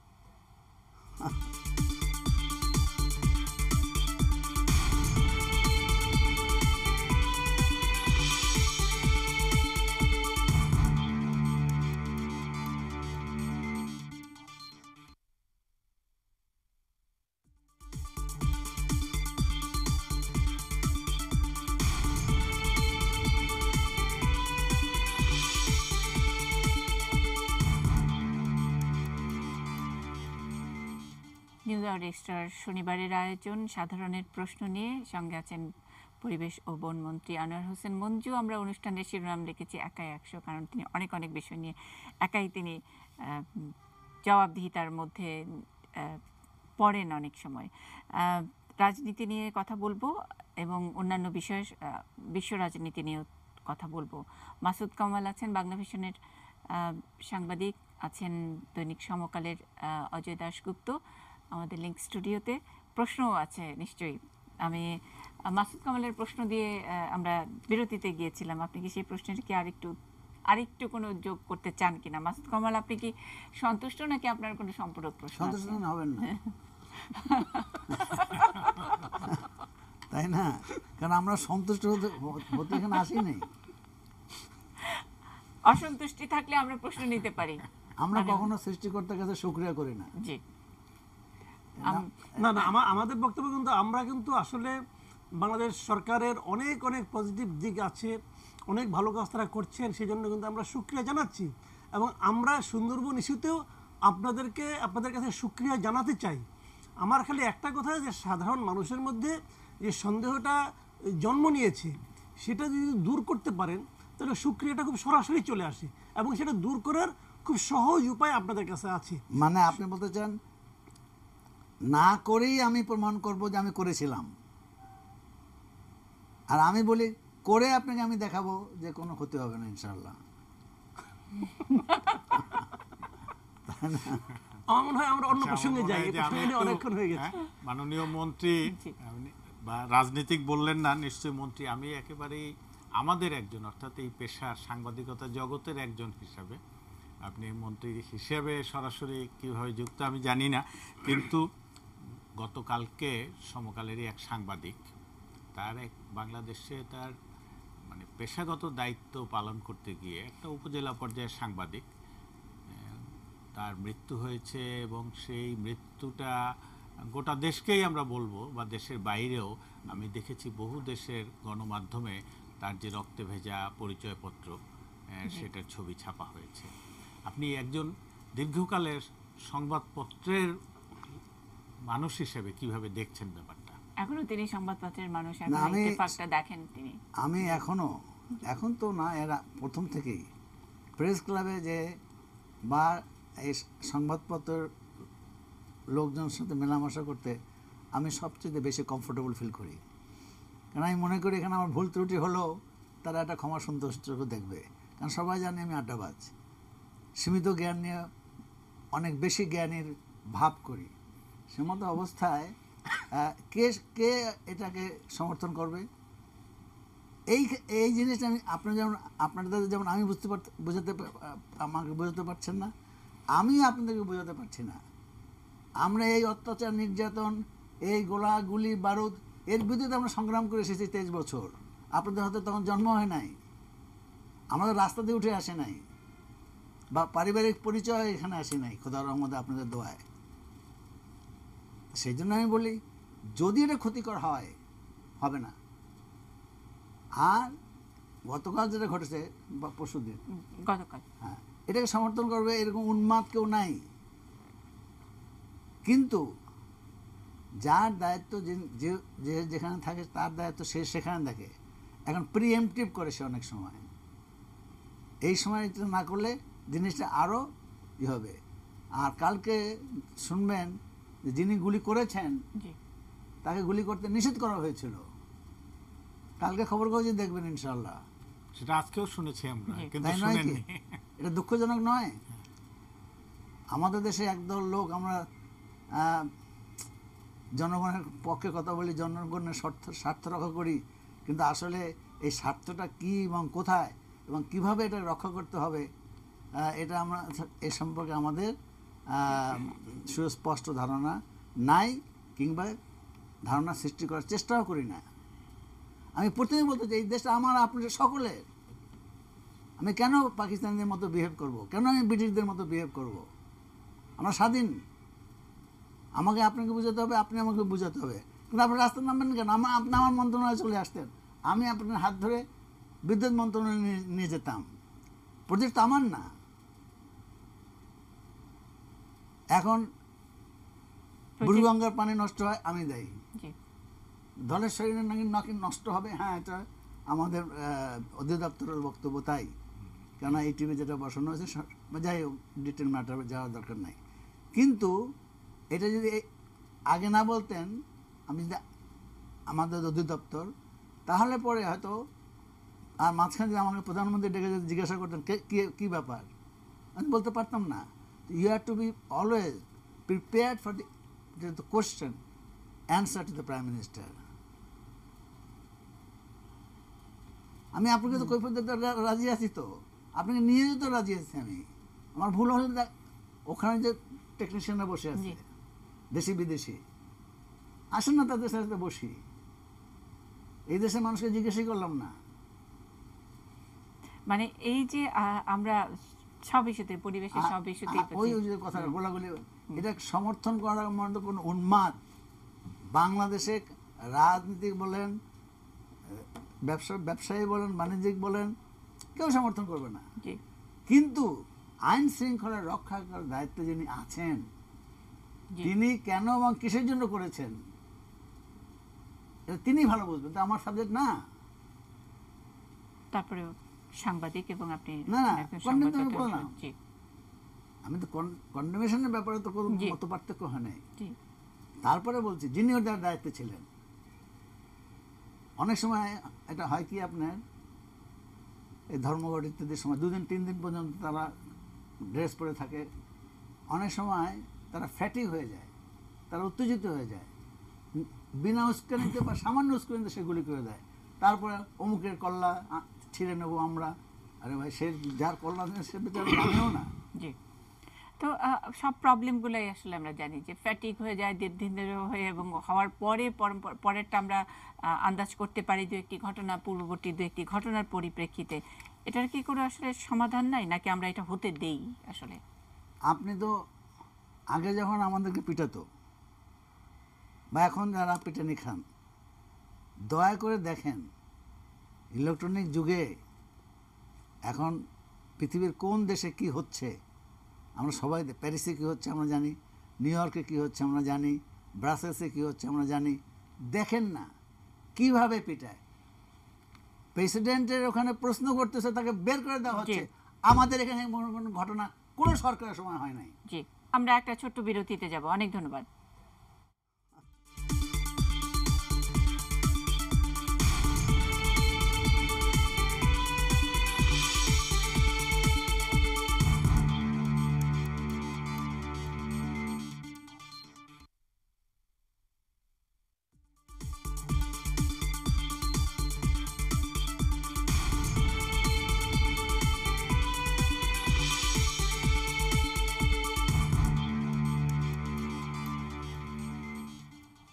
নিউজ আওয়ার এক্সট্রার শনিবারের আয়োজন সাধারণের প্রশ্ন নিয়ে, সঙ্গে আছেন পরিবেশ ও বন মন্ত্রী আনোয়ার হোসেন মঞ্জু। আমরা অনুষ্ঠানের শিরোনাম লিখেছি একাই 100, কারণ তিনি অনেক বিষয় নিয়ে একাই তিনি জবাবদিহিতার মধ্যে পড়েন অনেক সময়। রাজনীতি নিয়ে কথা বলবো এবং অন্যান্য বিষয়, বিশ্ব রাজনীতি নিয়েও কথা বলবো। মাসুদ কামাল আছেন বাংলা ভিশনের সাংবাদিক, আছেন দৈনিক সমকালের অজয় দাশগুপ্ত আমাদের লিঙ্ক স্টুডিওতে। প্রশ্নও আছে নিশ্চয়ই। আমি মাসুদ কামালের প্রশ্ন দিয়ে আমরা বিরতিতে গিয়েছিলাম, আপনি কি সেই প্রশ্নের কি আরেকটু কোনো যোগ করতে চান কিনা? মাসুদ কামাল, আপনি কি সন্তুষ্ট নাকি আপনার কোনো সম্পূরক প্রশ্ন? সন্তুষ্ট হবেন না তাই না? কারণ আমরা সন্তুষ্ট হতে এখানে আসি নাই। অসন্তুষ্টি থাকলে আমরা প্রশ্ন নিতে পারি। আমরা কখনো সৃষ্টিকর্তার কাছে শুকরিয়া করি না। জি, না, আমাদের বক্তব্য কিন্তু আমরা কিন্তু আসলে বাংলাদেশ সরকারের অনেক পজিটিভ দিক আছে, অনেক ভালো কাজ তারা করছেন, সেই জন্য কিন্তু আমরা শুকরিয়া জানাচ্ছি। এবং আমরা সুন্দরবন ইস্যুতেও আপনাদের কাছে শুকরিয়া জানাতে চাই। আমার খালি একটা কথা, যে সাধারণ মানুষের মধ্যে যে সন্দেহটা জন্ম নিয়েছে, সেটা যদি দূর করতে পারেন তাহলে শুকরিয়াটা খুব সরাসরি চলে আসে, এবং সেটা দূর করার খুব সহজ উপায় আপনাদের কাছে আছে। মানে আপনি বলতে চান না করেই আমি প্রমাণ করব যে আমি করেছিলাম, আর আমি বলি করে আপনাকে আমি দেখাবো যে কোনো ক্ষতি হবে না ইনশাআল্লাহ। আমার মনে হয় আমরা অন্য প্রসঙ্গে যাই, অনেকক্ষণ হয়ে গেছে। মাননীয় মন্ত্রী বা রাজনীতিক বললেন না, নিশ্চয়ই মন্ত্রী, আমি একেবারেই আমাদের একজন, অর্থাৎ এই পেশার সাংবাদিকতা জগতের একজন হিসাবে, আপনি মন্ত্রী হিসেবে সরাসরি কীভাবে যুক্ত আমি জানি না, কিন্তু গতকালকে সমকালেরই এক সাংবাদিক বাংলাদেশে তার মানে পেশাগত দায়িত্ব পালন করতে গিয়ে একটা উপজেলা পর্যায়ের সাংবাদিক, তার মৃত্যু হয়েছে, এবং সেই মৃত্যুটা গোটা দেশকেই আমরা বলবো, বা দেশের বাইরেও আমি দেখেছি বহু দেশের গণমাধ্যমে তার যে রক্তে ভেজা পরিচয়পত্র, সেটার ছবি ছাপা হয়েছে। আপনি একজন দীর্ঘকালের সংবাদপত্রের মানুষ হিসেবে কিভাবে দেখছেন ব্যাপারটা? এখনো তিনি সংবাদপত্রের মানুষ, দেখেন তিনি? আমি এখন তো না, এরা প্রথম থেকেই প্রেস ক্লাবে যে বা এই সংবাদপত্রের লোকজনের সাথে মেলামেশা করতে আমি সবচেয়ে বেশি কমফোর্টেবল ফিল করি। কারণ আমি মনে করি এখানে আমার ভুল ত্রুটি হলেও তারা একটা ক্ষমা সন্তুষ্ট দেখবে, কারণ সবাই জানে আমি আড্ডাবাজ, সীমিত জ্ঞান নিয়ে অনেক বেশি জ্ঞানের ভাব করি। সে মতো অবস্থায় কে কে এটাকে সমর্থন করবে? এই জিনিসটা আমি আপনাদের যেমন আমি আমাকে বোঝাতে পারছেন না, আমি আপনাদেরকে বোঝাতে পারছি না। আমরা এই অত্যাচার, নির্যাতন, এই গোলাগুলি, বারুদ, এর বিরুদ্ধে আমরা সংগ্রাম করে এসেছি 23 বছর। আপনাদের হয়তো তখন জন্ম হয় নাই, আমাদের রাস্তা দিয়ে উঠে আসে নাই, বা পারিবারিক পরিচয় এখানে আসে নাই, খোদার রহমতে আপনাদের দোয়ায়। সেই জন্য আমি বলি, যদি এটা ক্ষতিকর হয়, হবে না। আর গতকাল যেটা ঘটেছে বা পরশুদিন, গতকাল, হ্যাঁ, এটাকে সমর্থন করবে এরকম উন্মাদ কেউ নাই। কিন্তু যার দায়িত্ব, যে যেখানে থাকে তার দায়িত্ব সে সেখানে দেখে। এখন প্রিএমপ্টিভ করে সে অনেক সময়, এই সময় এটা না করলে জিনিসটা আরও হবে। আর কালকে শুনবেন যে যিনি গুলি করেছেন তাকে গুলি করতে নিষেধ করা হয়েছিল। কালকে খবর কাগজে দেখবেন ইনশাআল্লাহ। সেটা আজকেও শুনেছি আমরা, কিন্তু তাই নয় কি? শুনেননি। এটা দুঃখজনক নয়? আমাদের দেশে একদল লোক, আমরা জনগণের পক্ষে কথা বলি, জনগণের স্বার্থ রক্ষা করি, কিন্তু আসলে এই স্বার্থটা কী এবং কোথায় এবং কিভাবে এটা রক্ষা করতে হবে, এটা আমরা এ সম্পর্কে আমাদের সুস্পষ্ট ধারণা নাই, কিংবা ধারণা সৃষ্টি করার চেষ্টাও করি না। আমি প্রথমে বলতে চাই, এই দেশটা আমার, আপনাদের সকলের। আমি কেন পাকিস্তানিদের মতো বিহেভ করব? কেন আমি ব্রিটিশদের মতো বিহেভ করব? আমরা স্বাধীন, আমাকে আপনাকে বোঝাতে হবে, আপনি আমাকে বোঝাতে হবে। কিন্তু আপনি রাস্তায় নামবেন কেন? আপনি আমার মন্ত্রণালয়ে চলে আসতেন, আমি আপনার হাত ধরে বিদ্যুৎ মন্ত্রণালয়ে নিয়ে যেতাম। প্রজেক্ট তো আমার না। এখন বুড়িগঙ্গার পানি নষ্ট হয়, আমি দায়ী। দলের শরীরে নাকি নষ্ট হবে, হ্যাঁ, এটা আমাদের অধিদপ্তরের বক্তব্য তাই। কেননা এই টিভি যেটা বসানো হয়েছে, যাই হোক, ডিটেল ম্যাটার যাওয়ার দরকার নাই। কিন্তু এটা যদি আগে না বলতেন, আমি যদি আমাদের অধিদপ্তর, তাহলে পরে হয়তো, আর মাঝখানে যদি আমাকে প্রধানমন্ত্রী ডেকে যদি জিজ্ঞাসা করতেন কী ব্যাপার, আমি বলতে পারতাম না। You have to be always prepared for the question, answer to the prime minister. আমি আপনাকে তো কৈফিয়ত দিতে রাজি আছি, তো আপনাকে নিয়ে যেতে রাজি আছি আমি। আমার ভুল হলে ওখানে যে টেকনিশিয়ানরা বসে আছে, দেশি বিদেশি, আসেন না, তাদের সাথে বসি। এই দেশের মানুষকে জিজ্ঞাসা করলাম না। মানে এই যে আমরা সব ইস্যুতে, পরিবেশের সব ইস্যুতে ওই যে কথা গোলাগুলি, এটা সমর্থন করার মতো কোনো উন্মাদ বাংলাদেশে রাজনীতি বলেন, ব্যবসায়ী বলেন, বাণিজ্যিক বলেন, কেউ সমর্থন করবে না। কিন্তু আইন শৃঙ্খলা রক্ষা করার দায়িত্ব যিনি আছেন, তিনি কেন এবং কিসের জন্য করেছেন, এটা তিনি ভালো বুঝবেন, তো আমার সাবজেক্ট না। তারপরে সাংবাদিক এবং আপনি না, আমি তো কন্ডেমেশনের ব্যাপারে তো কোনো মত পার্থক্য হয় নাই। তারপরে বলছি, যিনি ওটার দায়িত্বে ছিলেন, অনেক সময় এটা হয় কি, আপনার এই ধর্মঘট ইত্যাদির সময় 2 দিন 3 দিন পর্যন্ত তারা ড্রেস পরে থাকে। অনেক সময় তারা ফ্যাটি হয়ে যায়, তারা উত্তেজিত হয়ে যায়, বিনা উস্কানিতে বা সামান্য উস্কানিতে সেগুলি করে দেয়। তারপরে অমুকের কল্লা ছিঁড়ে নেবো আমরা। আরে ভাই, সে যার কল্লা সে বেচারা জানেও না। জি, তো সব প্রবলেমগুলোই আসলে আমরা জানি যে ফ্যাটিক হয়ে যায়, দীর্ঘদিন হয়ে, এবং হওয়ার পরে পরেরটা আমরা আন্দাজ করতে পারি দু একটি ঘটনা, পূর্ববর্তী দু একটি ঘটনার পরিপ্রেক্ষিতে। এটার কি কোনো আসলে সমাধান নাই, নাকি আমরা এটা হতে দেই? আসলে আপনি তো আগে যখন আমাদেরকে পিটাতো, বা এখন যারা পিটানি খান, দয়া করে দেখেন ইলেকট্রনিক যুগে এখন পৃথিবীর কোন দেশে কি হচ্ছে আমরা সবাই, প্যারিসে কী হচ্ছে আমরা জানি, নিউ ইয়র্কে কী হচ্ছে আমরা জানি, ব্রাসেলসে কী হচ্ছে আমরা জানি। দেখেন না কিভাবে পিটায়। প্রেসিডেন্টের ওখানে প্রশ্ন করতেছে, তাকে বের করে দেওয়া হচ্ছে। আমাদের এখানে কোনো ঘটনা কোনো সরকারের সময় হয় নাই। জি, আমরা একটা ছোট্ট বিরতিতে যাব। অনেক ধন্যবাদ।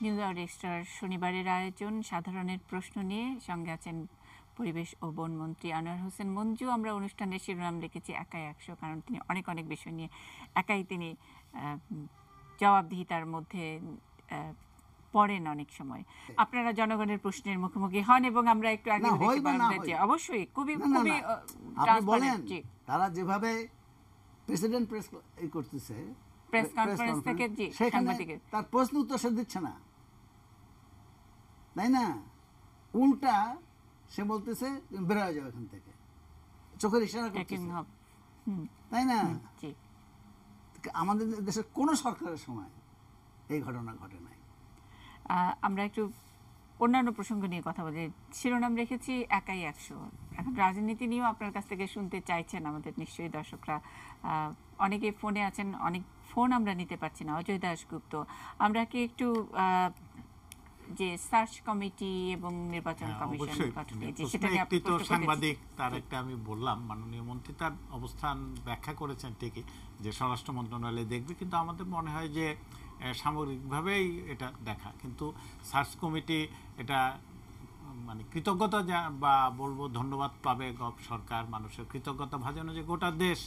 নিউজ আওয়ার এক্সট্রার শনিবারের আয়োজন সাধারণের প্রশ্ন নিয়ে, সঙ্গে আছেন পরিবেশ ও বনমন্ত্রী আনোয়ার হোসেন মঞ্জু। আমরা অনুষ্ঠানের শিরোনাম লিখেছি একাই 100, কারণ তিনি অনেক অনেক বিষয় নিয়ে একাই তিনি জবাবদিহিতার মধ্যে পড়েন অনেক সময়। আপনারা জনগণের প্রশ্নের মুখোমুখি হন এবং আমরা একটু আগে অবশ্যই খুবই খুবই ট্রান্সপারেন্ট। তারা যেভাবে প্রেসিডেন্ট প্রেস করতেছে, প্রেস কনফারেন্স থেকে সাংবাদিকের তার প্রশ্ন উত্তর সে দিচ্ছে না, তাই না? উল্টা সে বলতেছে বের হয়ে যাও এখান থেকে, চোখের ইশারা করতেছে, তাই না? আমাদের দেশের কোন সরকারের সময় এই ঘটনা ঘটে নাই। আমরা একটু অন্যান্য প্রসঙ্গ নিয়ে কথা বলি। শিরোনাম রেখেছি একাই 100। এখন রাজনীতি নিয়েও আপনার কাছ থেকে শুনতে চাইছেন আমাদের নিশ্চয়ই দর্শকরা। অনেকে ফোনে আছেন, অনেক ফোন আমরা নিতে পারছি না। অজয় দাশগুপ্ত, আমরা কি একটু যে সার্চ কমিটি এবং নির্বাচন কমিশন গঠনে যে সেটা নিয়ে আপনি তো সাংবাদিক, তার একটা আমি বললাম, মাননীয় মন্ত্রী তার অবস্থান ব্যাখ্যা করেছেন ঠিকই যে স্বরাষ্ট্র মন্ত্রণালয় দেখবে, কিন্তু আমাদের মনে হয় যে সামগ্রিকভাবেই এটা দেখা। কিন্তু সার্চ কমিটি এটা মানে কৃতজ্ঞতা বা বলবো ধন্যবাদ পাবে সরকার, মানুষের কৃতজ্ঞতা ভাজানো যে গোটা দেশ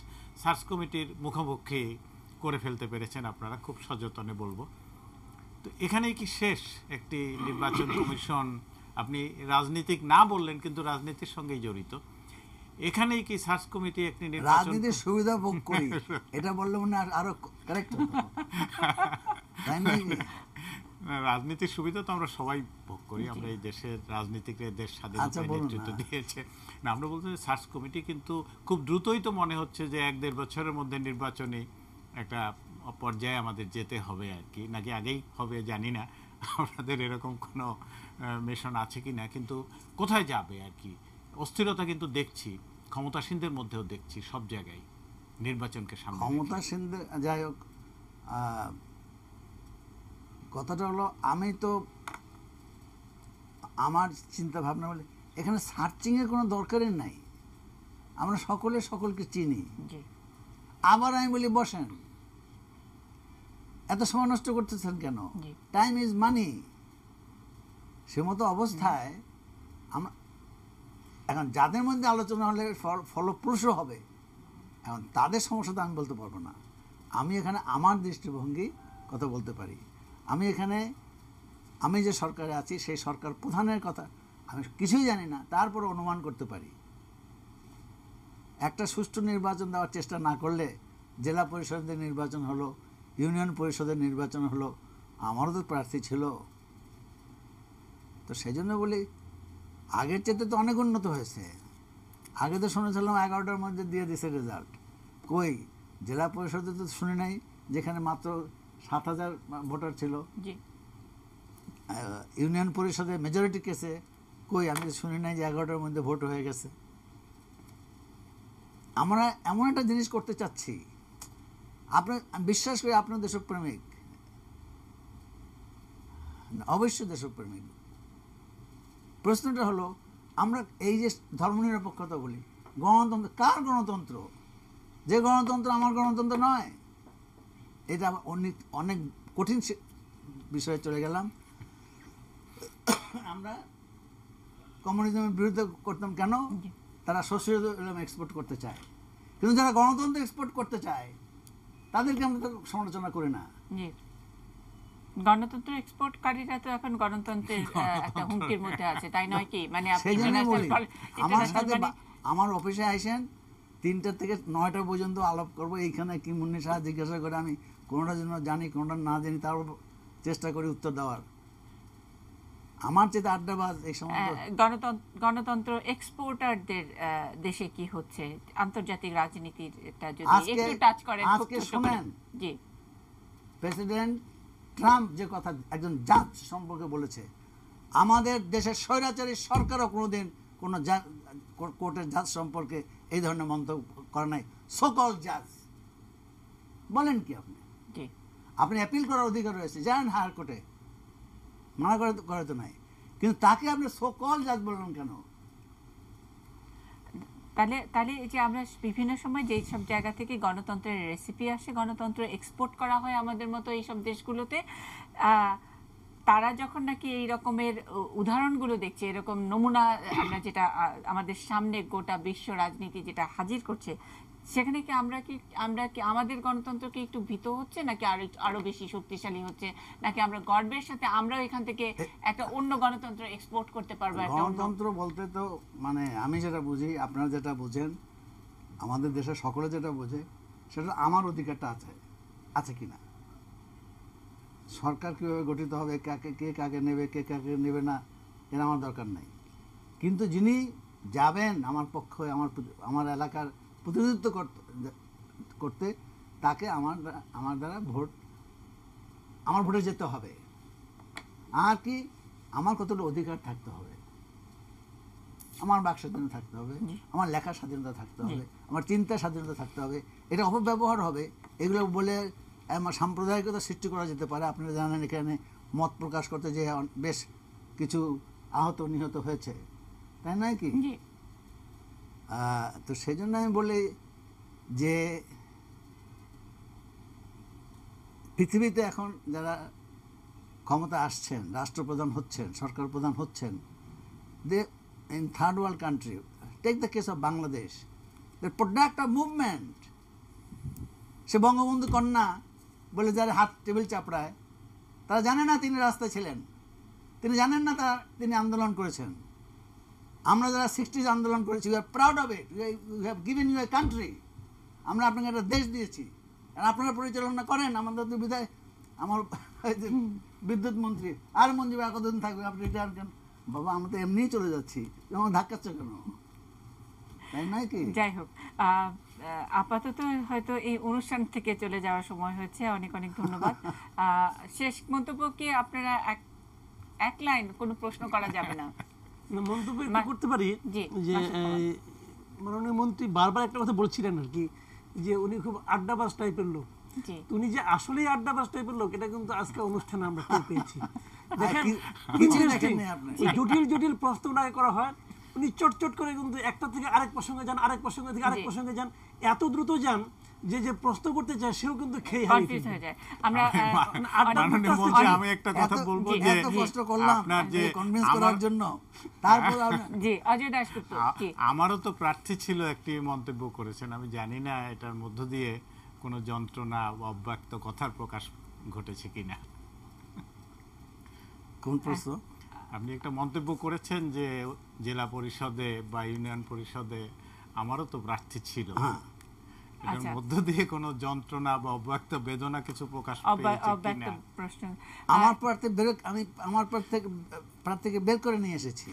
সার্চ কমিটির মুখোমুখি করে ফেলতে পেরেছেন আপনারা, খুব সযত্নে বলবো। তো এখানেই কি শেষ একটি নির্বাচন কমিশন? আপনি রাজনীতিক না বললেন, কিন্তু রাজনীতির সঙ্গেই জড়িত। এখানেই কি সার্চ কমিটি একটি রাজনীতির সুবিধা ভোগ করি এটা বললে মনে আরো কারেক্ট হতো, তাই না? রাজনীতির সুবিধা তো আমরা সবাই ভোগ করি, আমরা এই দেশের রাজনীতিকে দেশ স্বাধীনতায় নেতৃত্ব দিয়েছে না। আমরা বলতে সার্চ কমিটি কিন্তু খুব দ্রুতই তো মনে হচ্ছে যে 1-1.5 বছরের মধ্যে নির্বাচনী একটা পর্যায়ে আমাদের যেতে হবে আর কি, নাকি আগেই হবে জানি না, আপনাদের এরকম কোনো মিশন আছে কি না, কিন্তু কোথায় যাবে আর কি। অস্থিরতা কিন্তু দেখছি ক্ষমতাসীনদের মধ্যেও, দেখছি সব জায়গায় নির্বাচনকে সামনে। ক্ষমতাসীনদের যাই হোক, কথাটা হলো আমি তো আমার চিন্তা ভাবনা বলে এখানে সার্চিং এর কোনো দরকারই নাই, আমরা সকলে সকলকে চিনি। আবার আমি বলি বসেন, এত সময় নষ্ট করতেছেন কেন? Time is money. সে মতো অবস্থায় আমরা এখন যাদের মধ্যে আলোচনা হলে ফলপ্রসূ হবে, এখন তাদের সমস্যা তো আমি বলতে পারবো না। আমি এখানে আমার দৃষ্টিভঙ্গি কথা বলতে পারি। আমি যে সরকারে আছি সেই সরকার প্রধানের কথা আমি কিছুই জানি না, তারপর অনুমান করতে পারি। একটা সুষ্ঠু নির্বাচন দেওয়ার চেষ্টা না করলে, জেলা পরিষদের নির্বাচন হলো, ইউনিয়ন পরিষদের নির্বাচন হলো, আমারও তো প্রার্থী ছিল। তো সেই জন্য বলি আগের চেয়ে তো অনেক উন্নত হয়েছে। আগে তো শুনেছিলাম 11টার মধ্যে দিয়ে দিছে রেজাল্ট, কই জেলা পরিষদে তো শুনি নাই, যেখানে মাত্র 7,000 ভোটার ছিল। ইউনিয়ন পরিষদে মেজরিটি কেসে কই আমি শুনি নাই যে 11টার মধ্যে ভোট হয়ে গেছে। আমরা এমন একটা জিনিস করতে চাচ্ছি, আপনার বিশ্বাস করি আপনার দেশপ্রেমিক, অবশ্যই দেশপ্রেমিক। প্রশ্নটা হলো আমরা এই যে ধর্মনিরপেক্ষতা বলি, গণতন্ত্র কার গণতন্ত্র? যে গণতন্ত্র আমার গণতন্ত্র নয়। এটা অনেক কঠিন বিষয়ে চলে গেলাম। আমরা কমিউনিজমের বিরুদ্ধে করতাম কেন? তারা সোশিয়ালিজম এক্সপোর্ট করতে চায়, কিন্তু যারা গণতন্ত্র এক্সপোর্ট করতে চায় তাদেরকে আমরা তো সমালোচনা করি না। গণতন্ত্র এক্সপোর্টকারীরা তো এখন গণতন্ত্রের একটা হুমকির মধ্যে আছে, তাই নয় কি? মানে আমার সাথে আমার অফিসে আইসেন 3টা থেকে 9টা পর্যন্ত আলাপ করবো, এইখানে কি মুন্নি সাহা জিজ্ঞাসা করে আমি কোনোটা জন্য জানি কোনোটা না জানি, তার চেষ্টা করি উত্তর দেওয়ার। আমার চেয়ে আড্ডাবাজ এই সময়। গণতন্ত্র এক্সপোর্টারদের দেশে কি হচ্ছে, আন্তর্জাতিক রাজনীতিটা যদি একটু টাচ করেন। আজকে শুনেন, জি, প্রেসিডেন্ট ট্রাম্প যে কথা একজন জাজ সম্পর্কে বলেছে, আমাদের দেশের স্বৈরাচারী সরকারও কোনোদিন কোনো কোর্টের জাজ সম্পর্কে এই ধরনের মন্তব্য করে নাই। সকল জাজ বলেন কি আপনি? জি, আপনি অ্যাপিল করার অধিকার রয়েছে, যান হায়ার কোর্টে, মানা করে তো নাই, কিন্তু তাকে আপনি সকল জাজ বললেন কেন? তাহলে এই যে আমরা বিভিন্ন সময় যেই সব জায়গা থেকে গণতন্ত্রের রেসিপি আসে, গণতন্ত্র এক্সপোর্ট করা হয় আমাদের মতো এইসব দেশগুলোতে, তারা যখন নাকি এই রকমের উদাহরণগুলো দেখছে, এরকম নমুনা আমরা যেটা আমাদের সামনে গোটা বিশ্ব রাজনীতি যেটা হাজির করছে, সেখানে কি আমরা কি আমাদের গণতন্ত্র কি একটু ভীত হচ্ছে, নাকি আরো বেশি শক্তিশালী হচ্ছে, নাকি আমরা গর্বের সাথে আমরাও এখান থেকে একটা অন্য গণতন্ত্র এক্সপোর্ট করতে পারবো? গণতন্ত্র বলতে তো মানে আমি যেটা বুঝি, আপনারা যেটা বুঝেন, আমাদের দেশের সকলে যেটা বোঝে, সেটা আমার অধিকারটা আছে কিনা, সরকার কীভাবে গঠিত হবে, কে কাকে নেবে, কে কাকে নেবে না, এর আমার দরকার নাই। কিন্তু যিনি যাবেন আমার পক্ষে, আমার এলাকার প্রতিনিধিত্ব করতে, তাকে আমার দ্বারা আমার ভোটে যেতে হবে। আর কি আমার কতটা অধিকার থাকতে হবে, আমার বাক স্বাধীনতা থাকতে হবে, আমার লেখার স্বাধীনতা থাকতে হবে, আমার চিন্তার স্বাধীনতা থাকতে হবে। এটা অপব্যবহার হবে এগুলো বলে আমার সাম্প্রদায়িকতা সৃষ্টি করা যেতে পারে। আপনারা জানেন এখানে মত প্রকাশ করতে যে বেশ কিছু আহত নিহত হয়েছে, তাই নয় কি? তো সেই জন্য আমি বলি যে পৃথিবীতে এখন যারা ক্ষমতা আসছেন, রাষ্ট্রপ্রধান হচ্ছেন, সরকার প্রধান হচ্ছেন, they in third world country, take the case of Bangladesh, the product of movement. সে বঙ্গবন্ধু কন্যা বলে যারা হাত টেবিল চাপড়ায়, তারা জানে না তিনি রাস্তায় ছিলেন, তিনি জানেন না তিনি আন্দোলন করেছেন। আমরা যারা 60s আন্দোলন করেছি, we are proud of it, we have given you a country. আমরা আপনাকে একটা দেশ দিয়েছি, আর আপনারা পরিচালনা করেন। আমাদের তো বিধায় আমার বিদ্যুৎ মন্ত্রী আর মঞ্জুর কতদিন থাকবে, আপনি রিটায়ার কেন? বাবা আমরা তো এমনিই চলে যাচ্ছি, আমার ধাক্কাচ্ছ কেন? তাই নয় কি? যাই হোক, আপাতত হয়তো এই অনুষ্ঠান থেকে চলে যাওয়ার সময় হয়েছে। অনেক অনেক ধন্যবাদ। শেষ মন্তব্য কি আপনারা এক লাইন, কোনো প্রশ্ন করা যাবে না? মন্তব্য একটু করতে পারি যে মাননীয় মন্ত্রী বারবার একটা কথা বলছিলেন আর কি, যে উনি খুব আড্ডাবাজ টাইপের লোক। উনি যে আসলেই আড্ডাবাজ টাইপের লোক, এটা কিন্তু আজকে অনুষ্ঠানে আমরা পেয়েছি। দেখেন জটিল জটিল প্রশ্ন ওনাকে করা হয়, উনি চটচট করে কিন্তু একটা থেকে আরেক প্রসঙ্গে যান, আরেক প্রসঙ্গে থেকে আরেক প্রসঙ্গে যান, এত দ্রুত যান যে প্রশ্ন করতে চায় সেও কিন্তু খেয়ে কনফিউজ হয়ে যায়। আমরা আমি একটা কথা বলবো যে এত কষ্ট করলাম যে কনভিন্স করার জন্য, তারপর জি অজয় দাশগুপ্ত, আমারও তো প্রার্থী ছিল, একটি মন্তব্য করেছেন। আমি জানি না এটার মধ্য দিয়ে কোনো যন্ত্রণা বা অব্যক্ত কথার প্রকাশ ঘটেছে কিনা। কোন প্রশ্ন? আপনি একটা মন্তব্য করেছেন যে জেলা পরিষদে বা ইউনিয়ন পরিষদে আমারও তো প্রার্থী ছিল, এর মধ্য দিয়ে কোনো যন্ত্রণা বা অব্যক্ত বেদনা কিছু প্রকাশ পেয়েছে কিনা? আমার প্রার্থীকে বের করে নিয়ে এসেছি,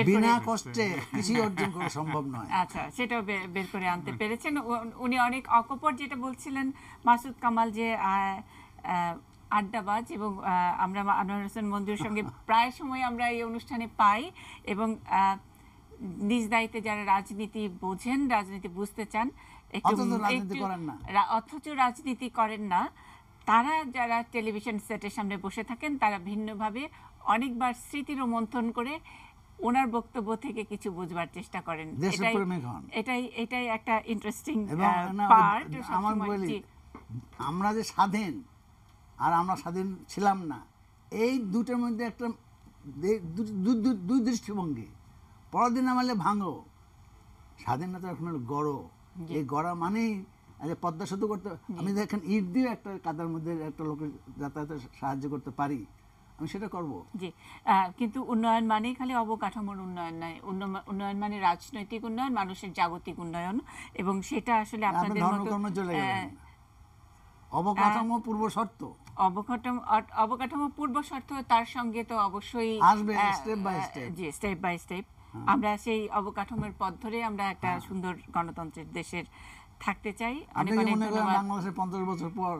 বিনা কষ্টে কিছু অর্জন করা সম্ভব নয়। আচ্ছা, সেটাও বের করে আনতে পেরেছেন। উনি অনেক অকপট যেটা বলছিলেন মাসুদ কামাল, যে আড্ডাবাজ, এবং আমরা আনোয়ার হোসেন মঞ্জুর সঙ্গে প্রায় সময় আমরা এই অনুষ্ঠানে পাই, এবং নিজ দায়িত্বে যারা রাজনীতি বোঝেন, রাজনীতি বুঝতে চান, অথচ রাজনীতি করেন না, তারা যারা টেলিভিশন সেটের সামনে বসে থাকেন, তারা ভিন্নভাবে অনেকবার স্মৃতি রোমন্থন করে ওনার বক্তব্য থেকে কিছু বুঝবার চেষ্টা করেন। এটাই একটা ইন্টারেস্টিং পার্ট। আমরা যে স্বাধীন আর আমরা স্বাধীন ছিলাম না, এই দুটোর মধ্যে একটা দুই দৃষ্টিভঙ্গি। পরদিন আমাদের ভাঙো, স্বাধীনতা এখন গড়ো। এই গড়া মানেই পদ্মা সেতু করতে, আমি দেখেন ইট দিয়ে একটা কাদার মধ্যে একটা লোকের যাতায়াতে সাহায্য করতে পারি, আমি সেটা করব। জি, কিন্তু উন্নয়ন মানে খালি অবকাঠামোর উন্নয়ন নয়, উন্নয়ন মানে রাজনৈতিক উন্নয়ন, মানুষের জাগতিক উন্নয়ন, এবং সেটা আসলে আপনাদের মতো অবকাঠামো পূর্ব শর্ত, অবকাঠামো পূর্ব শর্ত, তার সঙ্গে তো অবশ্যই আসবে স্টেপ বাই স্টেপ। জি, স্টেপ বাই স্টেপ আমরা সেই অবকাঠামোর পথ ধরে আমরা একটা সুন্দর গণতন্ত্রের দেশের থাকতে চাই। অনেক অনেক ধন্যবাদ। বাংলাদেশে 50 বছর পর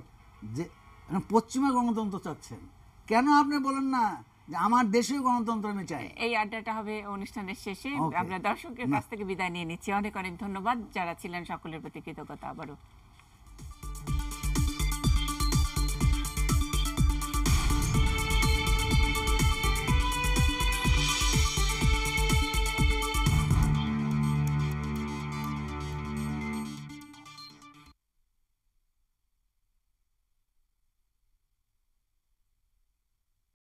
যে এখন পশ্চিমা গণতন্ত্র চাচ্ছেন, কেন আপনি বলেন না যে আমার দেশীয় গণতন্ত্র আমি চাই? এই আড্ডাটা হবে অনুষ্ঠানের শেষে। Okay. আমরা দর্শকের কাছ থেকে বিদায় নিয়ে নিচ্ছি। অনেক অনেক ধন্যবাদ। যারা ছিলেন সকলের প্রতি কৃতজ্ঞতা আবারও।